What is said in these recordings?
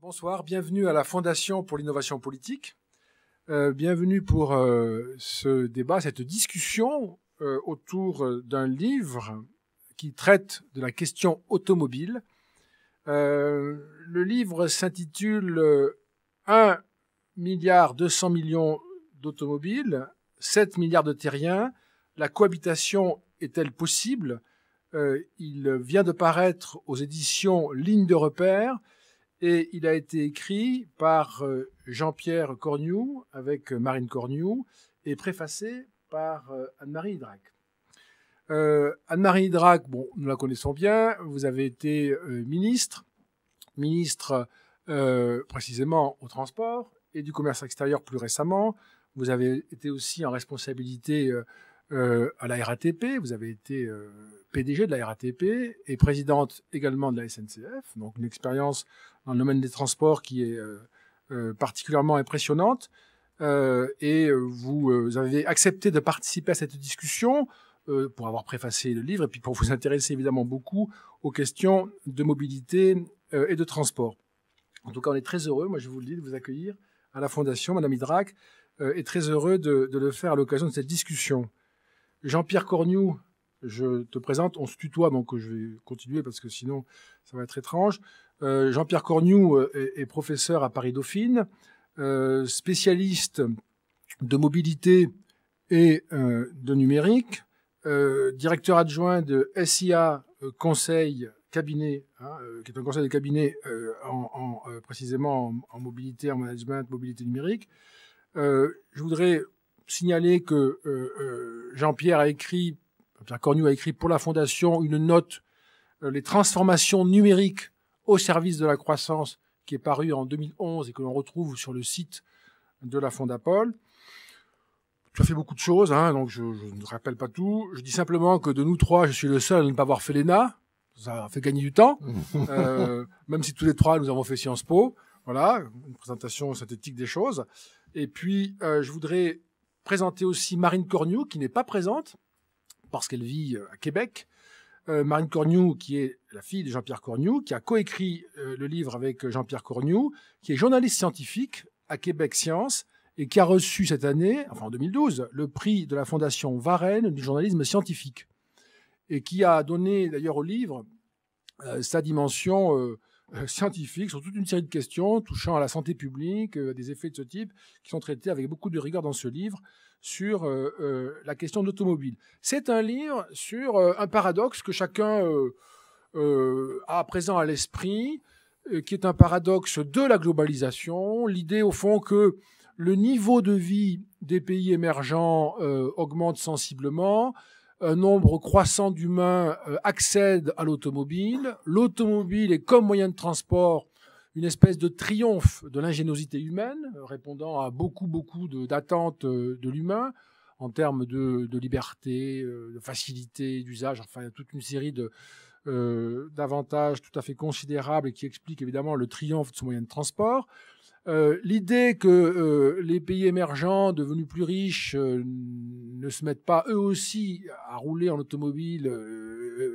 Bonsoir, bienvenue à la Fondation pour l'innovation politique. Bienvenue pour ce débat, cette discussion autour d'un livre qui traite de la question automobile. Le livre s'intitule 1 milliard 200 millions d'automobiles, 7 milliards de terriens. La cohabitation est-elle possible? Il vient de paraître aux éditions Ligne de repère. Et il a été écrit par Jean-Pierre Cornu avec Marine Cornu et préfacé par Anne-Marie Idrac. Anne-Marie Idrac, bon, nous la connaissons bien, vous avez été ministre précisément au transport et du commerce extérieur plus récemment. Vous avez été aussi en responsabilité à la RATP, vous avez été PDG de la RATP et présidente également de la SNCF, donc une expérience dans le domaine des transports qui est particulièrement impressionnante. Et vous avez accepté de participer à cette discussion pour avoir préfacé le livre et puis pour vous intéresser évidemment beaucoup aux questions de mobilité et de transport. En tout cas, on est très heureux, moi je vous le dis, de vous accueillir à la Fondation, Madame Idrac, est très heureux de le faire à l'occasion de cette discussion. Jean-Pierre Cornu, je te présente, on se tutoie, donc je vais continuer parce que sinon ça va être étrange. Jean-Pierre Cornu est professeur à Paris-Dauphine, spécialiste de mobilité et de numérique, directeur adjoint de SIA Conseil Cabinet, qui est un conseil de cabinet précisément en mobilité, en management, mobilité numérique. Je voudrais signaler que Jean-Pierre Cornu a écrit pour la Fondation une note, les transformations numériques au service de la croissance, qui est paru en 2011 et que l'on retrouve sur le site de la Fondapol. Tu as fait beaucoup de choses, donc je ne rappelle pas tout. Je dis simplement que de nous trois, je suis le seul à ne pas avoir fait l'ENA. Ça a fait gagner du temps, même si tous les trois, nous avons fait Sciences Po. Voilà, une présentation synthétique des choses. Et puis, je voudrais présenter aussi Marine Cornu, qui n'est pas présente, parce qu'elle vit à Québec. Marine Cornu, qui est la fille de Jean-Pierre Cornu, qui a coécrit le livre avec Jean-Pierre Cornu, qui est journaliste scientifique à Québec Science et qui a reçu cette année, enfin en 2012, le prix de la Fondation Varenne du journalisme scientifique et qui a donné d'ailleurs au livre sa dimension scientifique sur toute une série de questions touchant à la santé publique, des effets de ce type, qui sont traités avec beaucoup de rigueur dans ce livre sur la question de l'automobile. C'est un livre sur un paradoxe que chacun a présent à l'esprit, qui est un paradoxe de la globalisation. L'idée, au fond, que le niveau de vie des pays émergents augmente sensiblement, un nombre croissant d'humains accède à l'automobile. L'automobile est comme moyen de transport une espèce de triomphe de l'ingéniosité humaine, répondant à beaucoup d'attentes de l'humain en termes de liberté, de facilité d'usage, enfin toute une série d'avantages tout à fait considérables et qui expliquent évidemment le triomphe de ce moyen de transport. L'idée que les pays émergents devenus plus riches ne se mettent pas eux aussi à rouler en automobile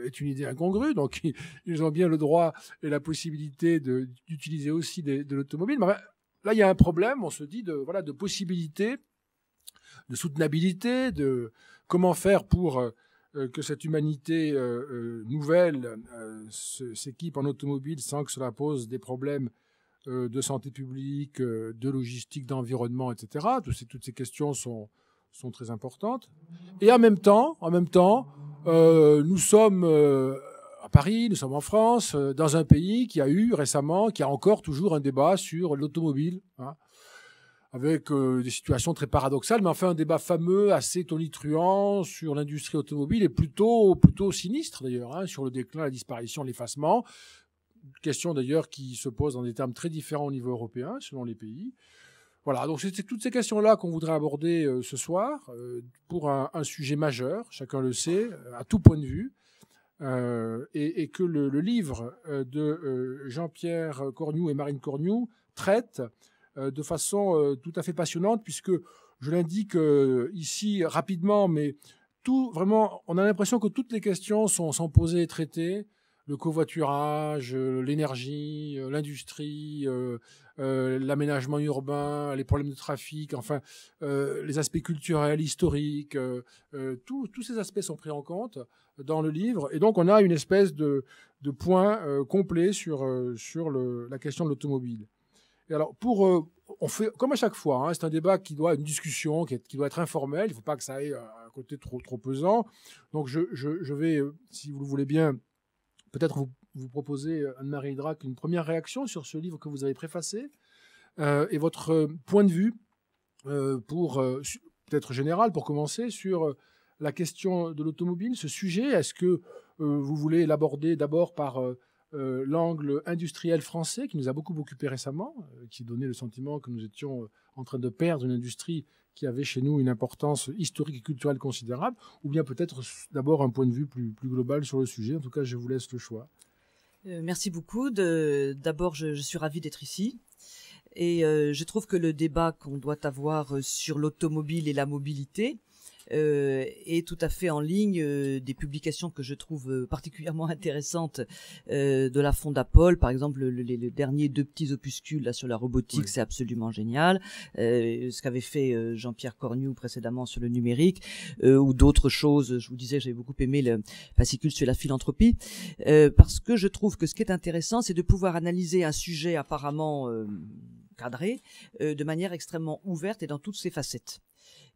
est une idée incongrue. Donc ils ont bien le droit et la possibilité d'utiliser aussi de l'automobile. Mais là, il y a un problème, on se dit, de possibilité, de soutenabilité, de comment faire pour que cette humanité nouvelle s'équipe en automobile sans que cela pose des problèmes de santé publique, de logistique, d'environnement, etc. Toutes ces questions sont très importantes. Et en même temps, nous sommes à Paris, nous sommes en France, dans un pays qui a encore toujours un débat sur l'automobile, avec des situations très paradoxales, mais enfin un débat fameux, assez tonitruant sur l'industrie automobile et plutôt sinistre d'ailleurs, sur le déclin, la disparition, l'effacement. Question d'ailleurs qui se pose dans des termes très différents au niveau européen, selon les pays. Voilà, donc c'est toutes ces questions-là qu'on voudrait aborder ce soir, pour un sujet majeur, chacun le sait, à tout point de vue, et que le livre de Jean-Pierre Cornu et Marine Cornu traite de façon tout à fait passionnante, puisque je l'indique ici rapidement, mais vraiment, on a l'impression que toutes les questions sont posées et traitées le covoiturage, l'énergie, l'industrie, l'aménagement urbain, les problèmes de trafic, enfin, les aspects culturels, historiques, tous ces aspects sont pris en compte dans le livre. Et donc, on a une espèce de point complet sur la question de l'automobile. Et alors, on fait comme à chaque fois, hein, c'est un débat une discussion qui doit être informelle. Il ne faut pas que ça ait un côté trop pesant. Donc, je vais, si vous le voulez bien, peut-être vous proposer, Anne-Marie Idrac, une première réaction sur ce livre que vous avez préfacé et votre point de vue peut-être général pour commencer sur la question de l'automobile, ce sujet. Est-ce que vous voulez l'aborder d'abord par l'angle industriel français qui nous a beaucoup occupé récemment, qui donnait le sentiment que nous étions en train de perdre une industrie qui avait chez nous une importance historique et culturelle considérable, ou bien peut-être d'abord un point de vue plus global sur le sujet. En tout cas, je vous laisse le choix. Merci beaucoup. D'abord, je suis ravie d'être ici. Et je trouve que le débat qu'on doit avoir sur l'automobile et la mobilité est tout à fait en ligne des publications que je trouve particulièrement intéressantes de la Fondapol. Par exemple, les derniers 2 petits opuscules là sur la robotique, oui. C'est absolument génial. Ce qu'avait fait Jean-Pierre Cornu précédemment sur le numérique, ou d'autres choses. Je vous disais, j'avais beaucoup aimé le fascicule sur la philanthropie, parce que je trouve que ce qui est intéressant, c'est de pouvoir analyser un sujet apparemment cadré de manière extrêmement ouverte et dans toutes ses facettes.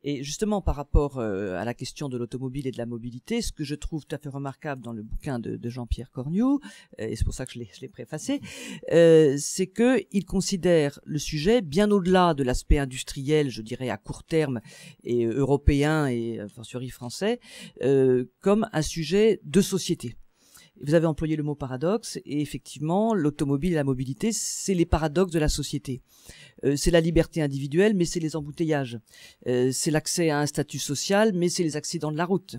Et justement, par rapport à la question de l'automobile et de la mobilité, ce que je trouve tout à fait remarquable dans le bouquin de Jean-Pierre Cornu, et c'est pour ça que je l'ai préfacé, c'est qu'il considère le sujet bien au-delà de l'aspect industriel, je dirais à court terme, et européen et a fortiori français, comme un sujet de société. Vous avez employé le mot paradoxe, et effectivement, l'automobile et la mobilité, c'est les paradoxes de la société. C'est la liberté individuelle, mais c'est les embouteillages. C'est l'accès à un statut social, mais c'est les accidents de la route.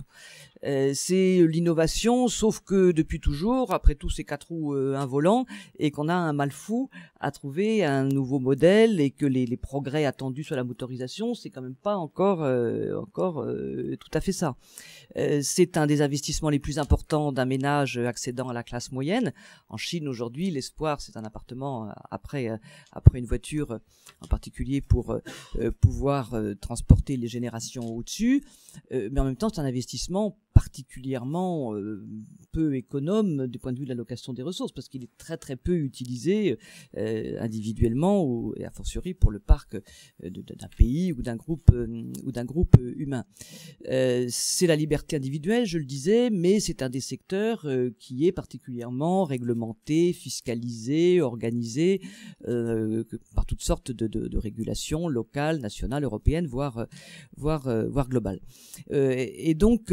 C'est l'innovation, sauf que depuis toujours, après tout, c'est 4 roues, un volant, et qu'on a un mal fou à trouver un nouveau modèle, et que les progrès attendus sur la motorisation, c'est quand même pas encore tout à fait ça. C'est un des investissements les plus importants d'un ménage accédant à la classe moyenne. En Chine, aujourd'hui, l'espoir, c'est un appartement après une voiture, en particulier pour pouvoir transporter les générations au-dessus. Mais en même temps, c'est un investissement particulièrement peu économe du point de vue de l'allocation des ressources, parce qu'il est très très peu utilisé individuellement et a fortiori pour le parc d'un pays ou d'un groupe humain. C'est la liberté individuelle, je le disais, mais c'est un des secteurs qui est particulièrement réglementé, fiscalisé, organisé par toutes sortes de régulations locales, nationales, européennes, voire globales. Et donc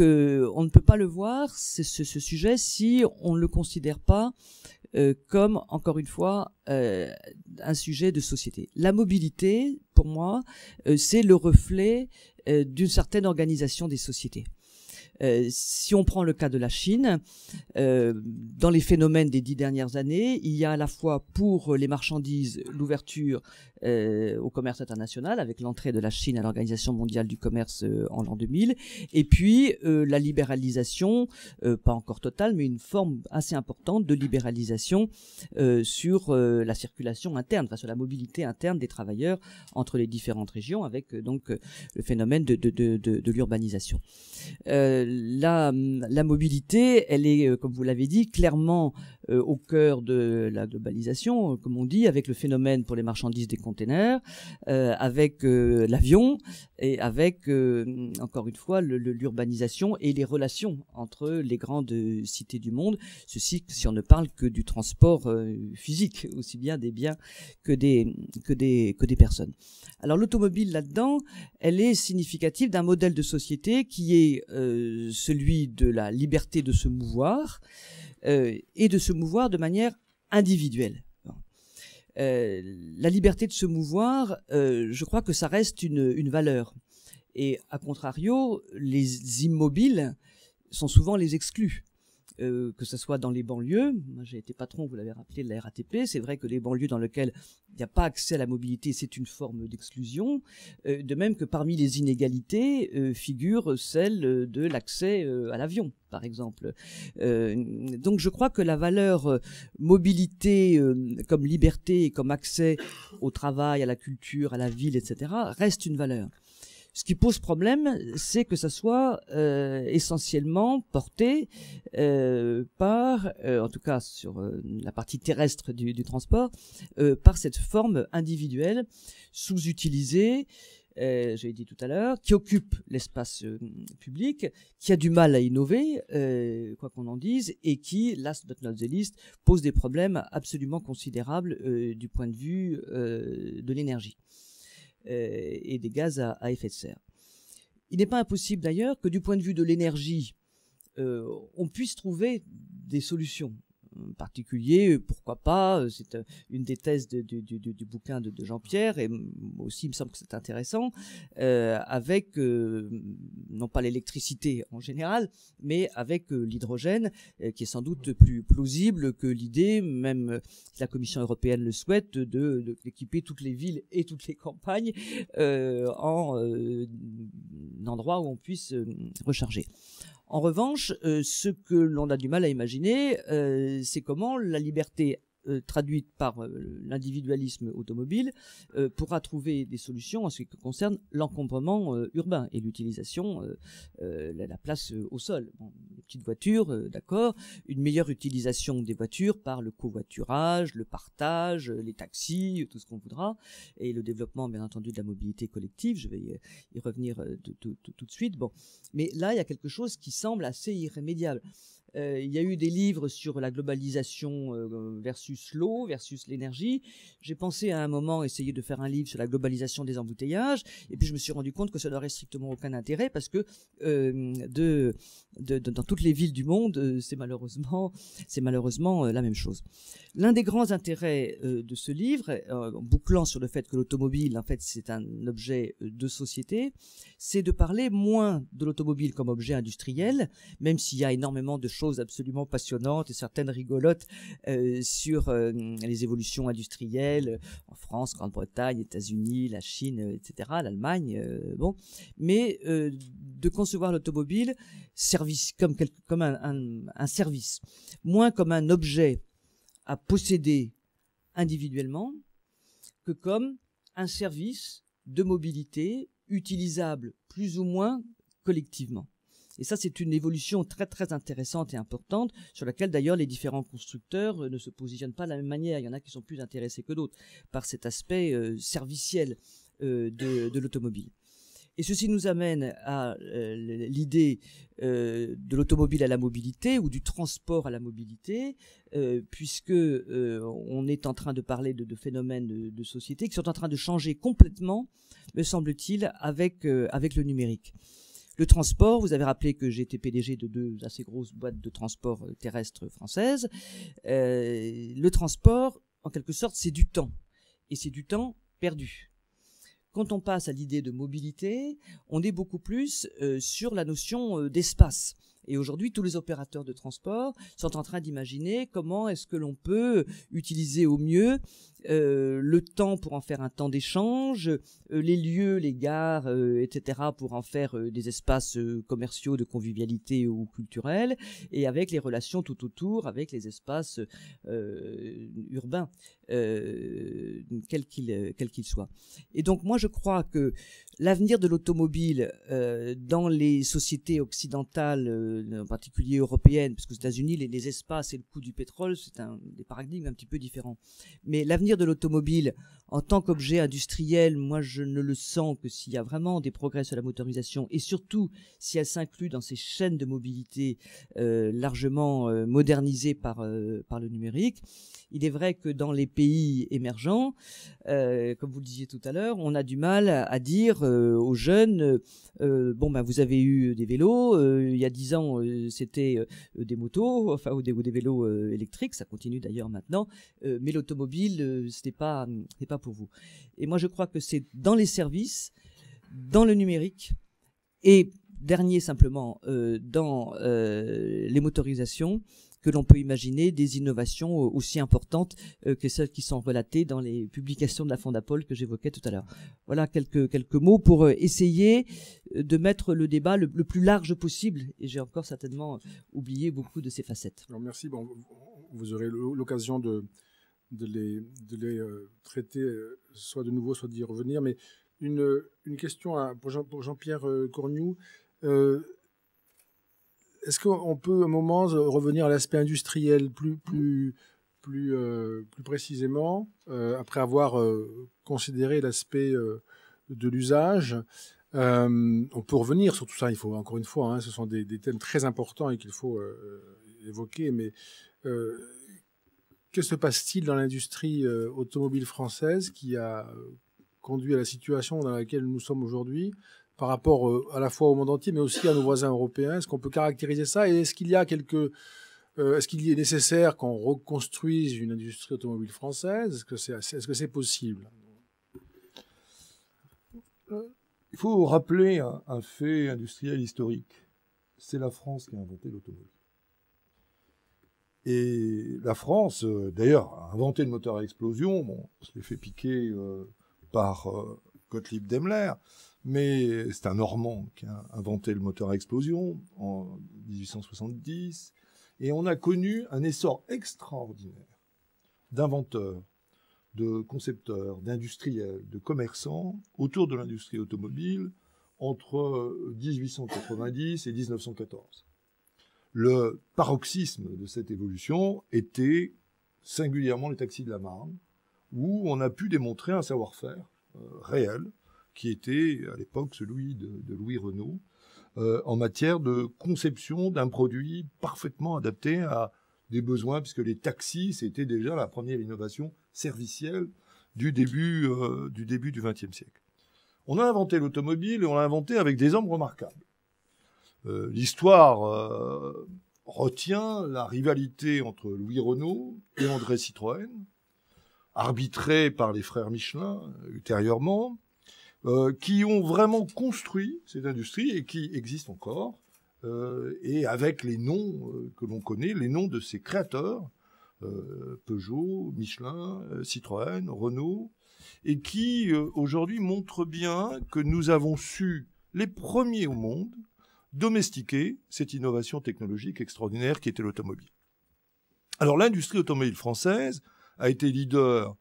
on ne peut pas le voir, ce sujet, si on ne le considère pas comme, encore une fois, un sujet de société. La mobilité, pour moi, c'est le reflet d'une certaine organisation des sociétés. Si on prend le cas de la Chine, dans les phénomènes des 10 dernières années, il y a à la fois pour les marchandises l'ouverture au commerce international avec l'entrée de la Chine à l'Organisation mondiale du commerce en l'an 2000, et puis la libéralisation, pas encore totale, mais une forme assez importante de libéralisation sur la circulation interne, enfin sur la mobilité interne des travailleurs entre les différentes régions, avec donc le phénomène de l'urbanisation. La mobilité, elle est, comme vous l'avez dit, clairement au cœur de la globalisation, comme on dit, avec le phénomène pour les marchandises des containers, avec l'avion et avec, encore une fois, l'urbanisation et les relations entre les grandes cités du monde. Ceci si on ne parle que du transport physique, aussi bien des biens que des personnes. Alors l'automobile là-dedans, elle est significative d'un modèle de société qui est celui de la liberté de se mouvoir et de se mouvoir de manière individuelle. La liberté de se mouvoir, je crois que ça reste une valeur. Et à contrario, les immobiles sont souvent les exclus. que ce soit dans les banlieues. Moi, j'ai été patron, vous l'avez rappelé, de la RATP. C'est vrai que les banlieues dans lesquelles il n'y a pas accès à la mobilité, c'est une forme d'exclusion. De même que parmi les inégalités figure celle de l'accès à l'avion, par exemple. Donc je crois que la valeur mobilité comme liberté et comme accès au travail, à la culture, à la ville, etc., reste une valeur. Ce qui pose problème, c'est que ça soit essentiellement porté par, en tout cas sur la partie terrestre du transport, par cette forme individuelle, sous-utilisée, j'avais dit tout à l'heure, qui occupe l'espace public, qui a du mal à innover, quoi qu'on en dise, et qui, last but not the least, pose des problèmes absolument considérables du point de vue de l'énergie et des gaz à effet de serre. Il n'est pas impossible d'ailleurs que du point de vue de l'énergie, on puisse trouver des solutions. En particulier, pourquoi pas, c'est une des thèses du bouquin de Jean-Pierre, et moi aussi il me semble que c'est intéressant, avec, non pas l'électricité en général, mais avec l'hydrogène, qui est sans doute plus plausible que l'idée, même si la Commission européenne le souhaite, d'équiper toutes les villes et toutes les campagnes en endroits où on puisse recharger. En revanche, ce que l'on a du mal à imaginer, c'est comment la liberté traduite par l'individualisme automobile pourra trouver des solutions en ce qui concerne l'encombrement urbain et l'utilisation, la place au sol. Bon, les petites voitures, d'accord, une meilleure utilisation des voitures par le covoiturage, le partage, les taxis, tout ce qu'on voudra, et le développement, bien entendu, de la mobilité collective. Je vais y revenir tout de suite. Bon, mais là, il y a quelque chose qui semble assez irrémédiable. Il y a eu des livres sur la globalisation versus l'eau, versus l'énergie. J'ai pensé à un moment essayer de faire un livre sur la globalisation des embouteillages, et puis je me suis rendu compte que ça n'aurait strictement aucun intérêt parce que dans toutes les villes du monde, c'est malheureusement la même chose. L'un des grands intérêts de ce livre, en bouclant sur le fait que l'automobile, en fait, c'est un objet de société, c'est de parler moins de l'automobile comme objet industriel, même s'il y a énormément de choses absolument passionnantes et certaines rigolotes sur les évolutions industrielles en France, Grande-Bretagne, États-Unis, la Chine, etc., l'Allemagne, bon, mais de concevoir l'automobile comme un service, moins comme un objet à posséder individuellement que comme un service de mobilité utilisable plus ou moins collectivement. Et ça, c'est une évolution très très intéressante et importante sur laquelle d'ailleurs les différents constructeurs ne se positionnent pas de la même manière. Il y en a qui sont plus intéressés que d'autres par cet aspect serviciel de l'automobile. Et ceci nous amène à l'idée de l'automobile à la mobilité ou du transport à la mobilité, puisque on est en train de parler de phénomènes de société qui sont en train de changer complètement, me semble-t-il, avec le numérique. Le transport, vous avez rappelé que j'étais PDG de 2 assez grosses boîtes de transport terrestres françaises. Le transport, en quelque sorte, c'est du temps. Et c'est du temps perdu. Quand on passe à l'idée de mobilité, on est beaucoup plus sur la notion d'espace. Et aujourd'hui, tous les opérateurs de transport sont en train d'imaginer comment est-ce que l'on peut utiliser au mieux le temps pour en faire un temps d'échange, les lieux, les gares, etc. pour en faire des espaces commerciaux de convivialité ou culturels, et avec les relations tout autour, avec les espaces urbains, quels qu'ils soient. Et donc moi je crois que l'avenir de l'automobile dans les sociétés occidentales, en particulier européennes, parce qu'aux États-Unis les espaces et le coût du pétrole, c'est des paradigmes un petit peu différents. Mais l'avenir de l'automobile en tant qu'objet industriel, moi je ne le sens que s'il y a vraiment des progrès sur la motorisation, et surtout si elle s'inclut dans ces chaînes de mobilité largement modernisées par le numérique. Il est vrai que dans les pays émergents, comme vous le disiez tout à l'heure, on a du mal à dire aux jeunes bon ben vous avez eu des vélos, il y a 10 ans c'était des motos, enfin ou des vélos électriques, ça continue d'ailleurs maintenant, mais l'automobile c'était pas pour vous. Et moi je crois que c'est dans les services, dans le numérique et dernier simplement, dans les motorisations, que l'on peut imaginer des innovations aussi importantes que celles qui sont relatées dans les publications de la Fondapol que j'évoquais tout à l'heure. Voilà quelques mots pour essayer de mettre le débat le plus large possible. Et j'ai encore certainement oublié beaucoup de ces facettes. Alors, merci. Bon, vous aurez l'occasion de les traiter, soit de nouveau, soit d'y revenir. Mais une question pour Jean-Pierre Corgnoux. Est-ce qu'on peut un moment revenir à l'aspect industriel plus précisément, après avoir considéré l'aspect de l'usage? On peut revenir sur tout ça, il faut encore une fois, ce sont des thèmes très importants et qu'il faut évoquer, mais que se passe-t-il dans l'industrie automobile française qui a conduit à la situation dans laquelle nous sommes aujourd'hui par rapport à la fois au monde entier, mais aussi à nos voisins européens? Est-ce qu'on peut caractériser ça? Et est-ce qu'il est nécessaire qu'on reconstruise une industrie automobile française? Est-ce que c'est possible? Il faut rappeler un fait industriel historique. C'est la France qui a inventé l'automobile. Et la France, d'ailleurs, a inventé le moteur à explosion. Bon, on se l'est fait piquer par Gottlieb Daimler. Mais c'est un Normand qui a inventé le moteur à explosion en 1870. Et on a connu un essor extraordinaire d'inventeurs, de concepteurs, d'industriels, de commerçants autour de l'industrie automobile entre 1890 et 1914. Le paroxysme de cette évolution était singulièrement les taxis de la Marne, où on a pu démontrer un savoir-faire réel, qui était à l'époque celui de Louis Renault, en matière de conception d'un produit parfaitement adapté à des besoins, puisque les taxis, c'était déjà la première innovation servicielle du début du XXe siècle. On a inventé l'automobile et on l'a inventé avec des hommes remarquables. L'histoire retient la rivalité entre Louis Renault et André Citroën, arbitrée par les frères Michelin ultérieurement, qui ont vraiment construit cette industrie et qui existe encore, et avec les noms que l'on connaît, les noms de ses créateurs, Peugeot, Michelin, Citroën, Renault, et qui aujourd'hui montrent bien que nous avons su, les premiers au monde, domestiquer cette innovation technologique extraordinaire qui était l'automobile. Alors l'industrie automobile française a été leader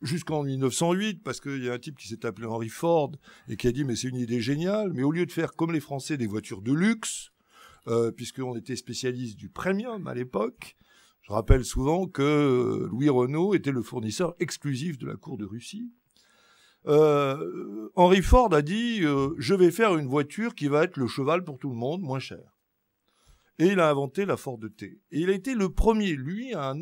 jusqu'en 1908, parce qu'il y a un type qui s'est appelé Henry Ford et qui a dit « mais c'est une idée géniale, mais au lieu de faire comme les Français des voitures de luxe, puisqu'on était spécialiste du premium à l'époque, je rappelle souvent que Louis Renault était le fournisseur exclusif de la cour de Russie. Henry Ford a dit je vais faire une voiture qui va être le cheval pour tout le monde, moins cher. Et il a inventé la Ford T. Et il a été le premier, lui, à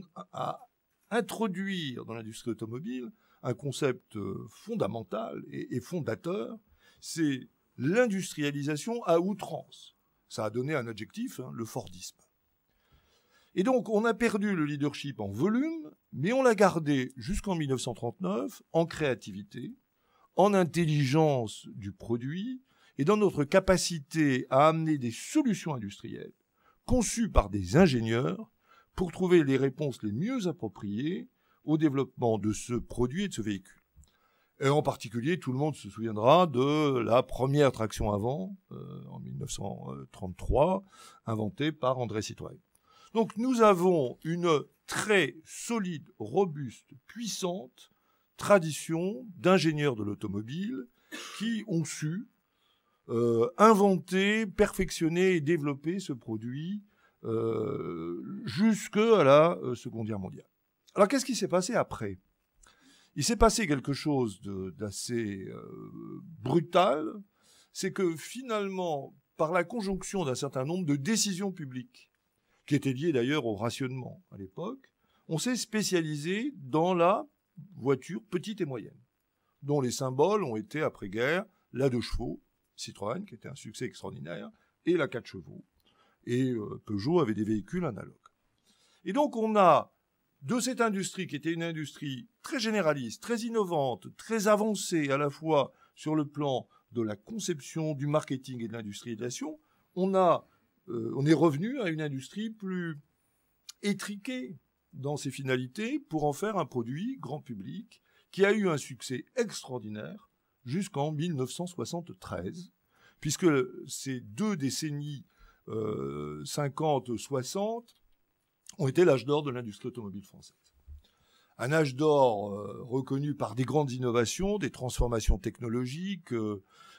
introduire dans l'industrie automobile un concept fondamental et fondateur, c'est l'industrialisation à outrance. Ça a donné un adjectif, le Fordisme. Et donc, on a perdu le leadership en volume, mais on l'a gardé jusqu'en 1939 en créativité, en intelligence du produit et dans notre capacité à amener des solutions industrielles conçues par des ingénieurs pour trouver les réponses les mieux appropriées au développement de ce produit et de ce véhicule. Et en particulier, tout le monde se souviendra de la première traction avant, en 1933, inventée par André Citroën. Donc nous avons une très solide, robuste, puissante tradition d'ingénieurs de l'automobile qui ont su inventer, perfectionner et développer ce produit jusqu'à la Seconde Guerre mondiale. Alors qu'est-ce qui s'est passé après ? Il s'est passé quelque chose d'assez brutal, c'est que finalement, par la conjonction d'un certain nombre de décisions publiques, qui étaient liées d'ailleurs au rationnement à l'époque, on s'est spécialisé dans la voiture petite et moyenne, dont les symboles ont été après-guerre la 2 chevaux, Citroën, qui était un succès extraordinaire, et la 4 chevaux. Et Peugeot avait des véhicules analogues. Et donc on a, de cette industrie qui était une industrie très généraliste, très innovante, très avancée à la fois sur le plan de la conception, du marketing et de l'industrialisation, on est revenu à une industrie plus étriquée dans ses finalités pour en faire un produit grand public qui a eu un succès extraordinaire jusqu'en 1973, puisque ces 2 décennies 50-60 ont été l'âge d'or de l'industrie automobile française. Un âge d'or reconnu par des grandes innovations, des transformations technologiques,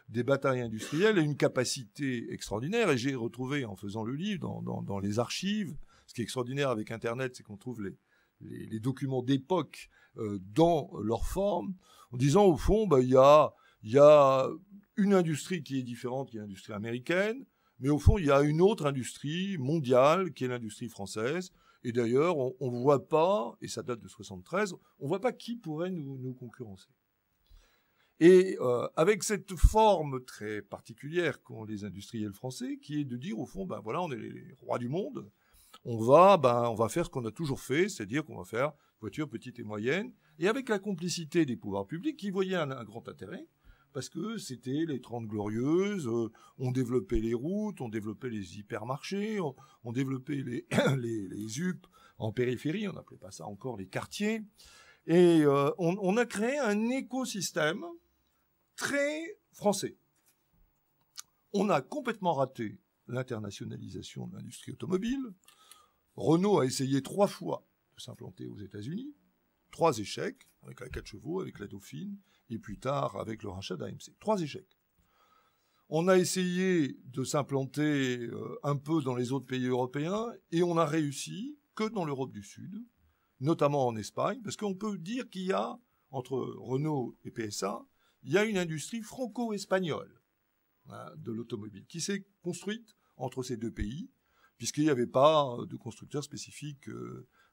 des batailles industrielles et une capacité extraordinaire. Et j'ai retrouvé, en faisant le livre, dans les archives, ce qui est extraordinaire avec Internet, c'est qu'on trouve les documents d'époque dans leur forme, en disant, au fond, il y a une industrie qui est différente, qui est l'industrie américaine, mais au fond, il y a une autre industrie mondiale, qui est l'industrie française. Et d'ailleurs, on ne voit pas, et ça date de 73, on ne voit pas qui pourrait nous concurrencer. Et avec cette forme très particulière qu'ont les industriels français, qui est de dire, au fond, voilà, on est les rois du monde, on va faire ce qu'on a toujours fait, c'est-à-dire qu'on va faire voitures petites et moyennes, et avec la complicité des pouvoirs publics qui voyaient un grand intérêt, parce que c'était les 30 glorieuses, on développait les routes, on développait les hypermarchés, on développait les UP en périphérie, on n'appelait pas ça encore les quartiers, et on a créé un écosystème très français. On a complètement raté l'internationalisation de l'industrie automobile. Renault a essayé 3 fois de s'implanter aux États-Unis, 3 échecs, avec la 4 chevaux, avec la Dauphine, et plus tard avec le rachat d'AMC. 3 échecs. On a essayé de s'implanter un peu dans les autres pays européens, et on a réussi que dans l'Europe du Sud, notamment en Espagne, parce qu'on peut dire qu'il y a, entre Renault et PSA, il y a une industrie franco-espagnole de l'automobile qui s'est construite entre ces 2 pays, puisqu'il n'y avait pas de constructeur spécifique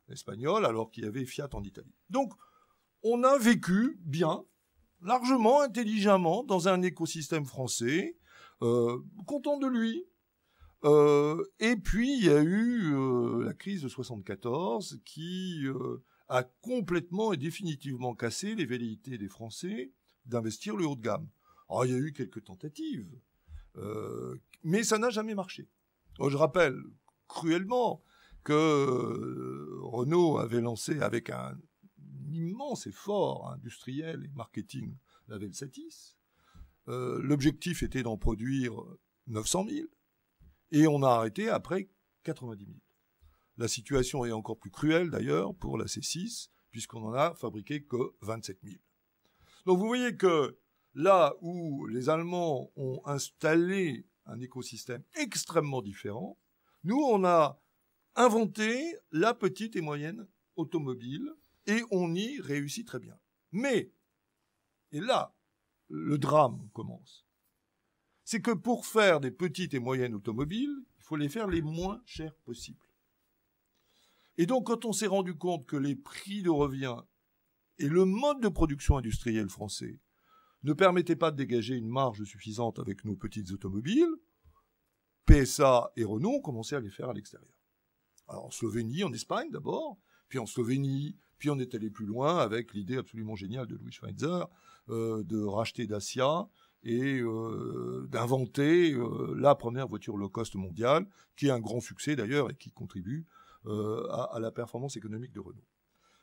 espagnol, alors qu'il y avait Fiat en Italie. Donc, on a vécu bien, largement, intelligemment, dans un écosystème français, content de lui. Et puis, il y a eu la crise de 74 qui a complètement et définitivement cassé les velléités des Français d'investir le haut de gamme. Alors, il y a eu quelques tentatives, mais ça n'a jamais marché. Alors, je rappelle cruellement que Renault avait lancé avec un immense effort industriel et marketing la Velsatis. L'objectif était d'en produire 900 000 et on a arrêté après 90 000. La situation est encore plus cruelle d'ailleurs pour la C6 puisqu'on en a fabriqué que 27 000. Donc vous voyez que là où les Allemands ont installé un écosystème extrêmement différent, nous on a inventé la petite et moyenne automobile et on y réussit très bien. Mais, et là, le drame commence. C'est que pour faire des petites et moyennes automobiles, il faut les faire les moins chères possibles. Et donc, quand on s'est rendu compte que les prix de revient et le mode de production industriel français ne permettaient pas de dégager une marge suffisante avec nos petites automobiles, PSA et Renault ont commencé à les faire à l'extérieur. Alors en Slovénie, en Espagne d'abord, puis en Slovénie, puis on est allé plus loin avec l'idée absolument géniale de Louis Schweitzer de racheter Dacia et d'inventer la première voiture low cost mondiale, qui est un grand succès d'ailleurs et qui contribue à la performance économique de Renault.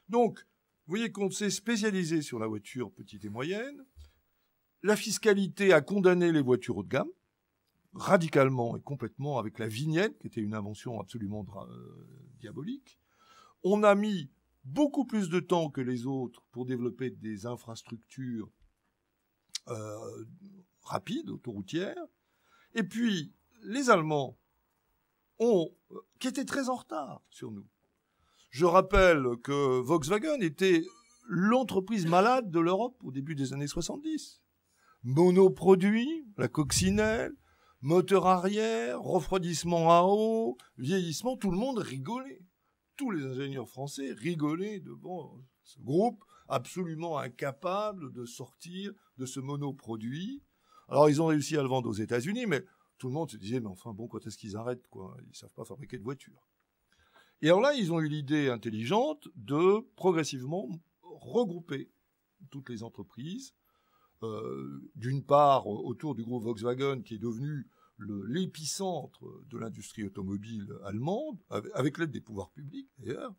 Donc, vous voyez qu'on s'est spécialisé sur la voiture petite et moyenne. La fiscalité a condamné les voitures haut de gamme, radicalement et complètement, avec la vignette, qui était une invention absolument diabolique. On a mis beaucoup plus de temps que les autres pour développer des infrastructures rapides, autoroutières. Et puis, les Allemands, qui étaient très en retard sur nous. Je rappelle que Volkswagen était l'entreprise malade de l'Europe au début des années 70. Monoproduit, la coccinelle, moteur arrière, refroidissement à eau, vieillissement, tout le monde rigolait. Tous les ingénieurs français rigolaient devant ce groupe absolument incapable de sortir de ce monoproduit. Alors, ils ont réussi à le vendre aux États-Unis, mais tout le monde se disait, mais enfin, bon, quand est-ce qu'ils arrêtent, quoi? Ils savent pas fabriquer de voitures. Et alors là, ils ont eu l'idée intelligente de progressivement regrouper toutes les entreprises, d'une part autour du groupe Volkswagen qui est devenu l'épicentre de l'industrie automobile allemande, avec l'aide des pouvoirs publics d'ailleurs,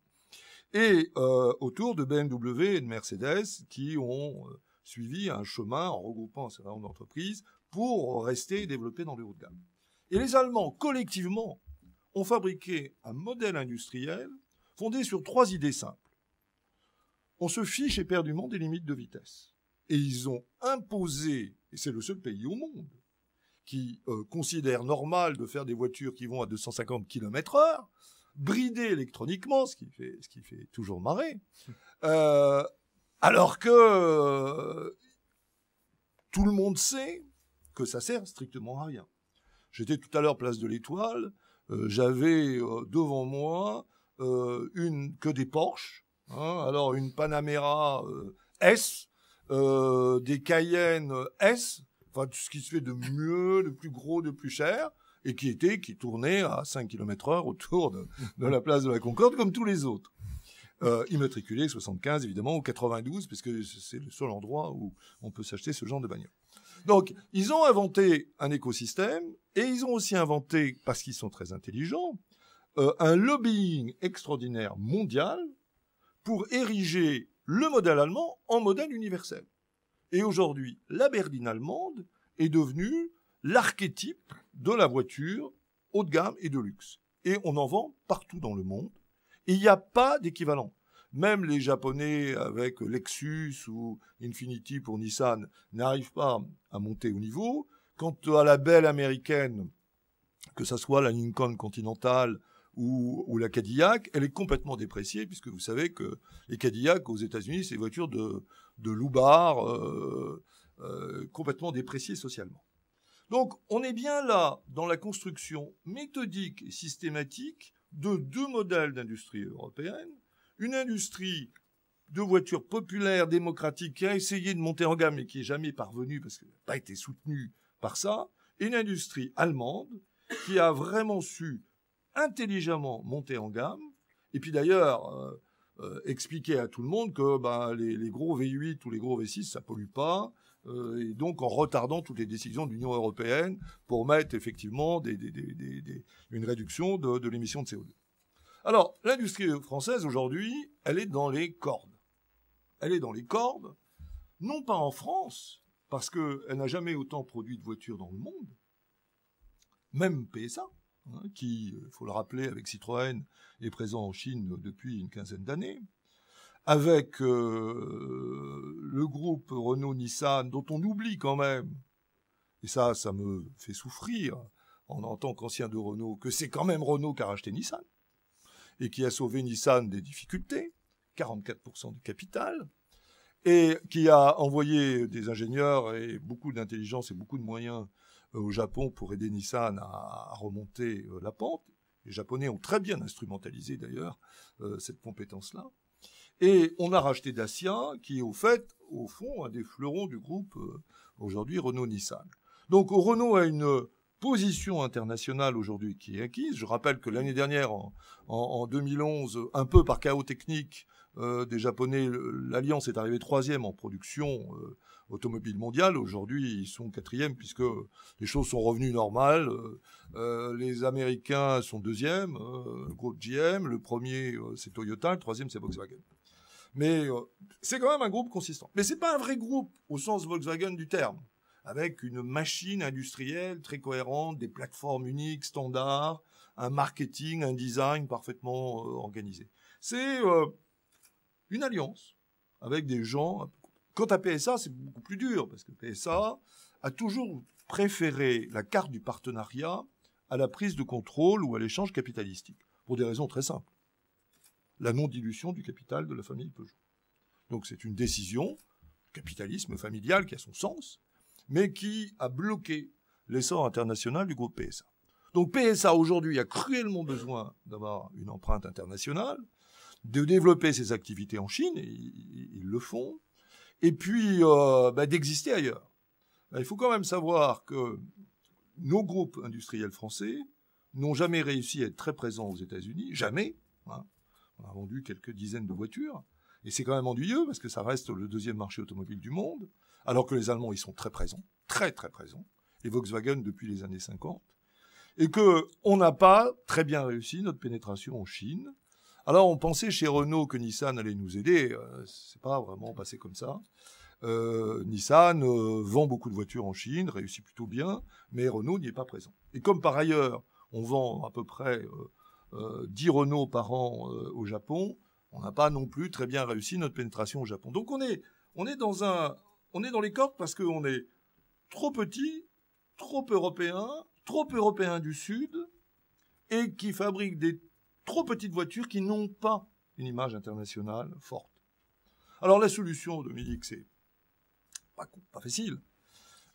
et autour de BMW et de Mercedes qui ont suivi un chemin en regroupant un certain nombre d'entreprises pour rester développés dans le haut de gamme. Et les Allemands, collectivement, ont fabriqué un modèle industriel fondé sur 3 idées simples. On se fiche éperdument des limites de vitesse. Et ils ont imposé, et c'est le seul pays au monde, qui considère normal de faire des voitures qui vont à 250 km/h, bridées électroniquement, ce qui fait toujours marrer, alors que tout le monde sait que ça sert strictement à rien. J'étais tout à l'heure place de l'Étoile, j'avais devant moi que des Porsche, alors une Panamera S, des Cayenne S, enfin tout ce qui se fait de mieux, de plus gros, de plus cher, et qui tournait à 5 km/h autour de la place de la Concorde, comme tous les autres. Immatriculé 75, évidemment, ou 92, parce que c'est le seul endroit où on peut s'acheter ce genre de bagnole. Donc, ils ont inventé un écosystème, et ils ont aussi inventé, parce qu'ils sont très intelligents, un lobbying extraordinaire mondial pour ériger le modèle allemand en modèle universel. Et aujourd'hui, la berline allemande est devenue l'archétype de la voiture haut de gamme et de luxe. Et on en vend partout dans le monde. Et il n'y a pas d'équivalent. Même les Japonais avec Lexus ou Infiniti pour Nissan n'arrivent pas à monter au niveau. Quant à la belle américaine, que ça soit la Lincoln Continental ou la Cadillac, elle est complètement dépréciée, puisque vous savez que les Cadillac aux États-Unis, c'est des voitures de loupard complètement dépréciées socialement. Donc, on est bien là dans la construction méthodique et systématique de 2 modèles d'industrie européenne. Une industrie de voitures populaires, démocratiques, qui a essayé de monter en gamme, mais qui n'est jamais parvenue parce qu'elle n'a pas été soutenue par ça. Et une industrie allemande qui a vraiment su intelligemment monter en gamme. Et puis d'ailleurs, expliquer à tout le monde que les gros V8 ou les gros V6, ça pollue pas. Et donc en retardant toutes les décisions de l'Union européenne pour mettre effectivement une réduction de l'émission de CO2. Alors, l'industrie française aujourd'hui, elle est dans les cordes. Elle est dans les cordes, non pas en France, parce qu'elle n'a jamais autant produit de voitures dans le monde, même PSA, qui, il faut le rappeler, avec Citroën, est présent en Chine depuis une quinzaine d'années, avec le groupe Renault-Nissan, dont on oublie quand même, et ça me fait souffrir, en tant qu'ancien de Renault, que c'est quand même Renault qui a racheté Nissan, et qui a sauvé Nissan des difficultés, 44% du capital, et qui a envoyé des ingénieurs et beaucoup d'intelligence et beaucoup de moyens au Japon pour aider Nissan à remonter la pente. Les Japonais ont très bien instrumentalisé d'ailleurs cette compétence-là. Et on a racheté Dacia, qui est au fond, un des fleurons du groupe aujourd'hui Renault-Nissan. Donc Renault a une position internationale aujourd'hui qui est acquise. Je rappelle que l'année dernière, en 2011, un peu par chaos technique des Japonais, l'Alliance est arrivée 3e en production automobile mondiale. Aujourd'hui, ils sont 4e puisque les choses sont revenues normales. Les Américains sont 2e, le groupe GM. Le premier, c'est Toyota. Le 3e, c'est Volkswagen. Mais c'est quand même un groupe consistant. Mais c'est pas un vrai groupe au sens Volkswagen du terme, avec une machine industrielle très cohérente, des plateformes uniques, standards, un marketing, un design parfaitement organisé. C'est une alliance avec des gens. Quant à PSA, c'est beaucoup plus dur, parce que PSA a toujours préféré la carte du partenariat à la prise de contrôle ou à l'échange capitalistique, pour des raisons très simples. La non-dilution du capital de la famille Peugeot. Donc c'est une décision, capitalisme familial qui a son sens, mais qui a bloqué l'essor international du groupe PSA. Donc PSA aujourd'hui a cruellement besoin d'avoir une empreinte internationale, de développer ses activités en Chine, et ils le font, et puis d'exister ailleurs. Il faut quand même savoir que nos groupes industriels français n'ont jamais réussi à être très présents aux États-Unis, jamais. On a vendu quelques dizaines de voitures, et c'est quand même ennuyeux parce que ça reste le 2e marché automobile du monde, alors que les Allemands, ils sont très présents, très très présents, et Volkswagen depuis les années 50, et qu'on n'a pas très bien réussi notre pénétration en Chine. Alors on pensait chez Renault que Nissan allait nous aider, c'est pas vraiment passé comme ça. Nissan vend beaucoup de voitures en Chine, réussit plutôt bien, mais Renault n'y est pas présent. Et comme par ailleurs, on vend à peu près 10 Renault par an au Japon, on n'a pas non plus très bien réussi notre pénétration au Japon. Donc on est dans les cordes parce qu'on est trop petit, trop européen du Sud, et qui fabrique des trop petites voitures qui n'ont pas une image internationale forte. Alors la solution, Dominique, c'est pas facile,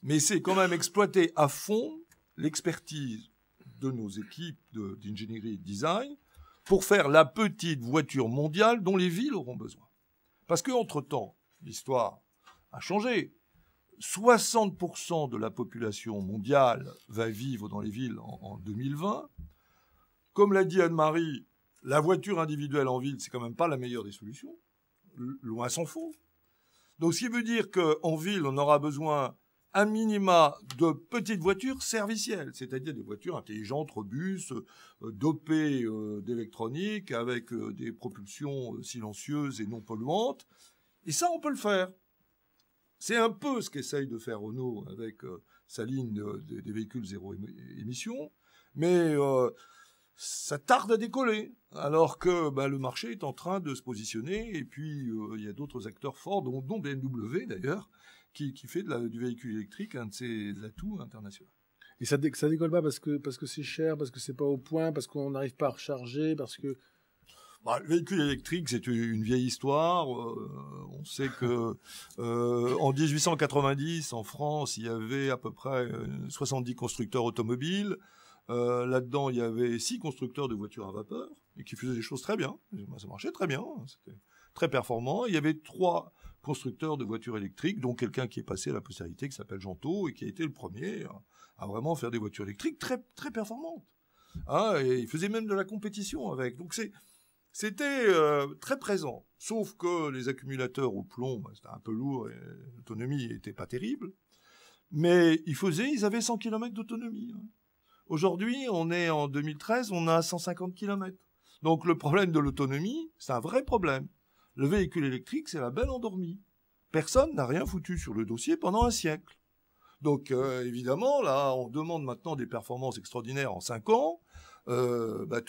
mais c'est quand même exploiter à fond l'expertise de nos équipes d'ingénierie et de design pour faire la petite voiture mondiale dont les villes auront besoin. Parce qu'entre-temps, l'histoire a changé. 60% de la population mondiale va vivre dans les villes en 2020. Comme l'a dit Anne-Marie, la voiture individuelle en ville, c'est quand même pas la meilleure des solutions. Loin s'en faut. Donc, ce qui veut dire qu'en ville, on aura besoin un minima de petites voitures servicielles, c'est-à-dire des voitures intelligentes, robustes, dopées d'électronique, avec des propulsions silencieuses et non polluantes. Et ça, on peut le faire. C'est un peu ce qu'essaye de faire Renault avec sa ligne des véhicules zéro émission, mais ça tarde à décoller, alors que le marché est en train de se positionner, et puis il y a d'autres acteurs forts, dont BMW d'ailleurs, qui fait du véhicule électrique un de ses atouts internationaux. Et ça décolle pas parce que c'est cher, parce que c'est pas au point, parce qu'on n'arrive pas à recharger, parce que... Le véhicule électrique, c'est une vieille histoire. On sait que en 1890, en France, il y avait à peu près 70 constructeurs automobiles. Là-dedans, il y avait 6 constructeurs de voitures à vapeur et qui faisaient des choses très bien. Ça marchait très bien, c'était très performant. Il y avait 3 constructeurs de voitures électriques, dont quelqu'un qui est passé à la postérité, qui s'appelle Gentôt, et qui a été le premier à vraiment faire des voitures électriques très, très performantes. Et il faisait même de la compétition avec. Donc c'était très présent. Sauf que les accumulateurs au plomb, c'était un peu lourd et l'autonomie n'était pas terrible. Mais ils avaient 100 km d'autonomie. Aujourd'hui, on est en 2013, on a 150 km. Donc le problème de l'autonomie, c'est un vrai problème. Le véhicule électrique, c'est la belle endormie. Personne n'a rien foutu sur le dossier pendant un siècle. Donc évidemment, là, on demande maintenant des performances extraordinaires en 5 ans. Tout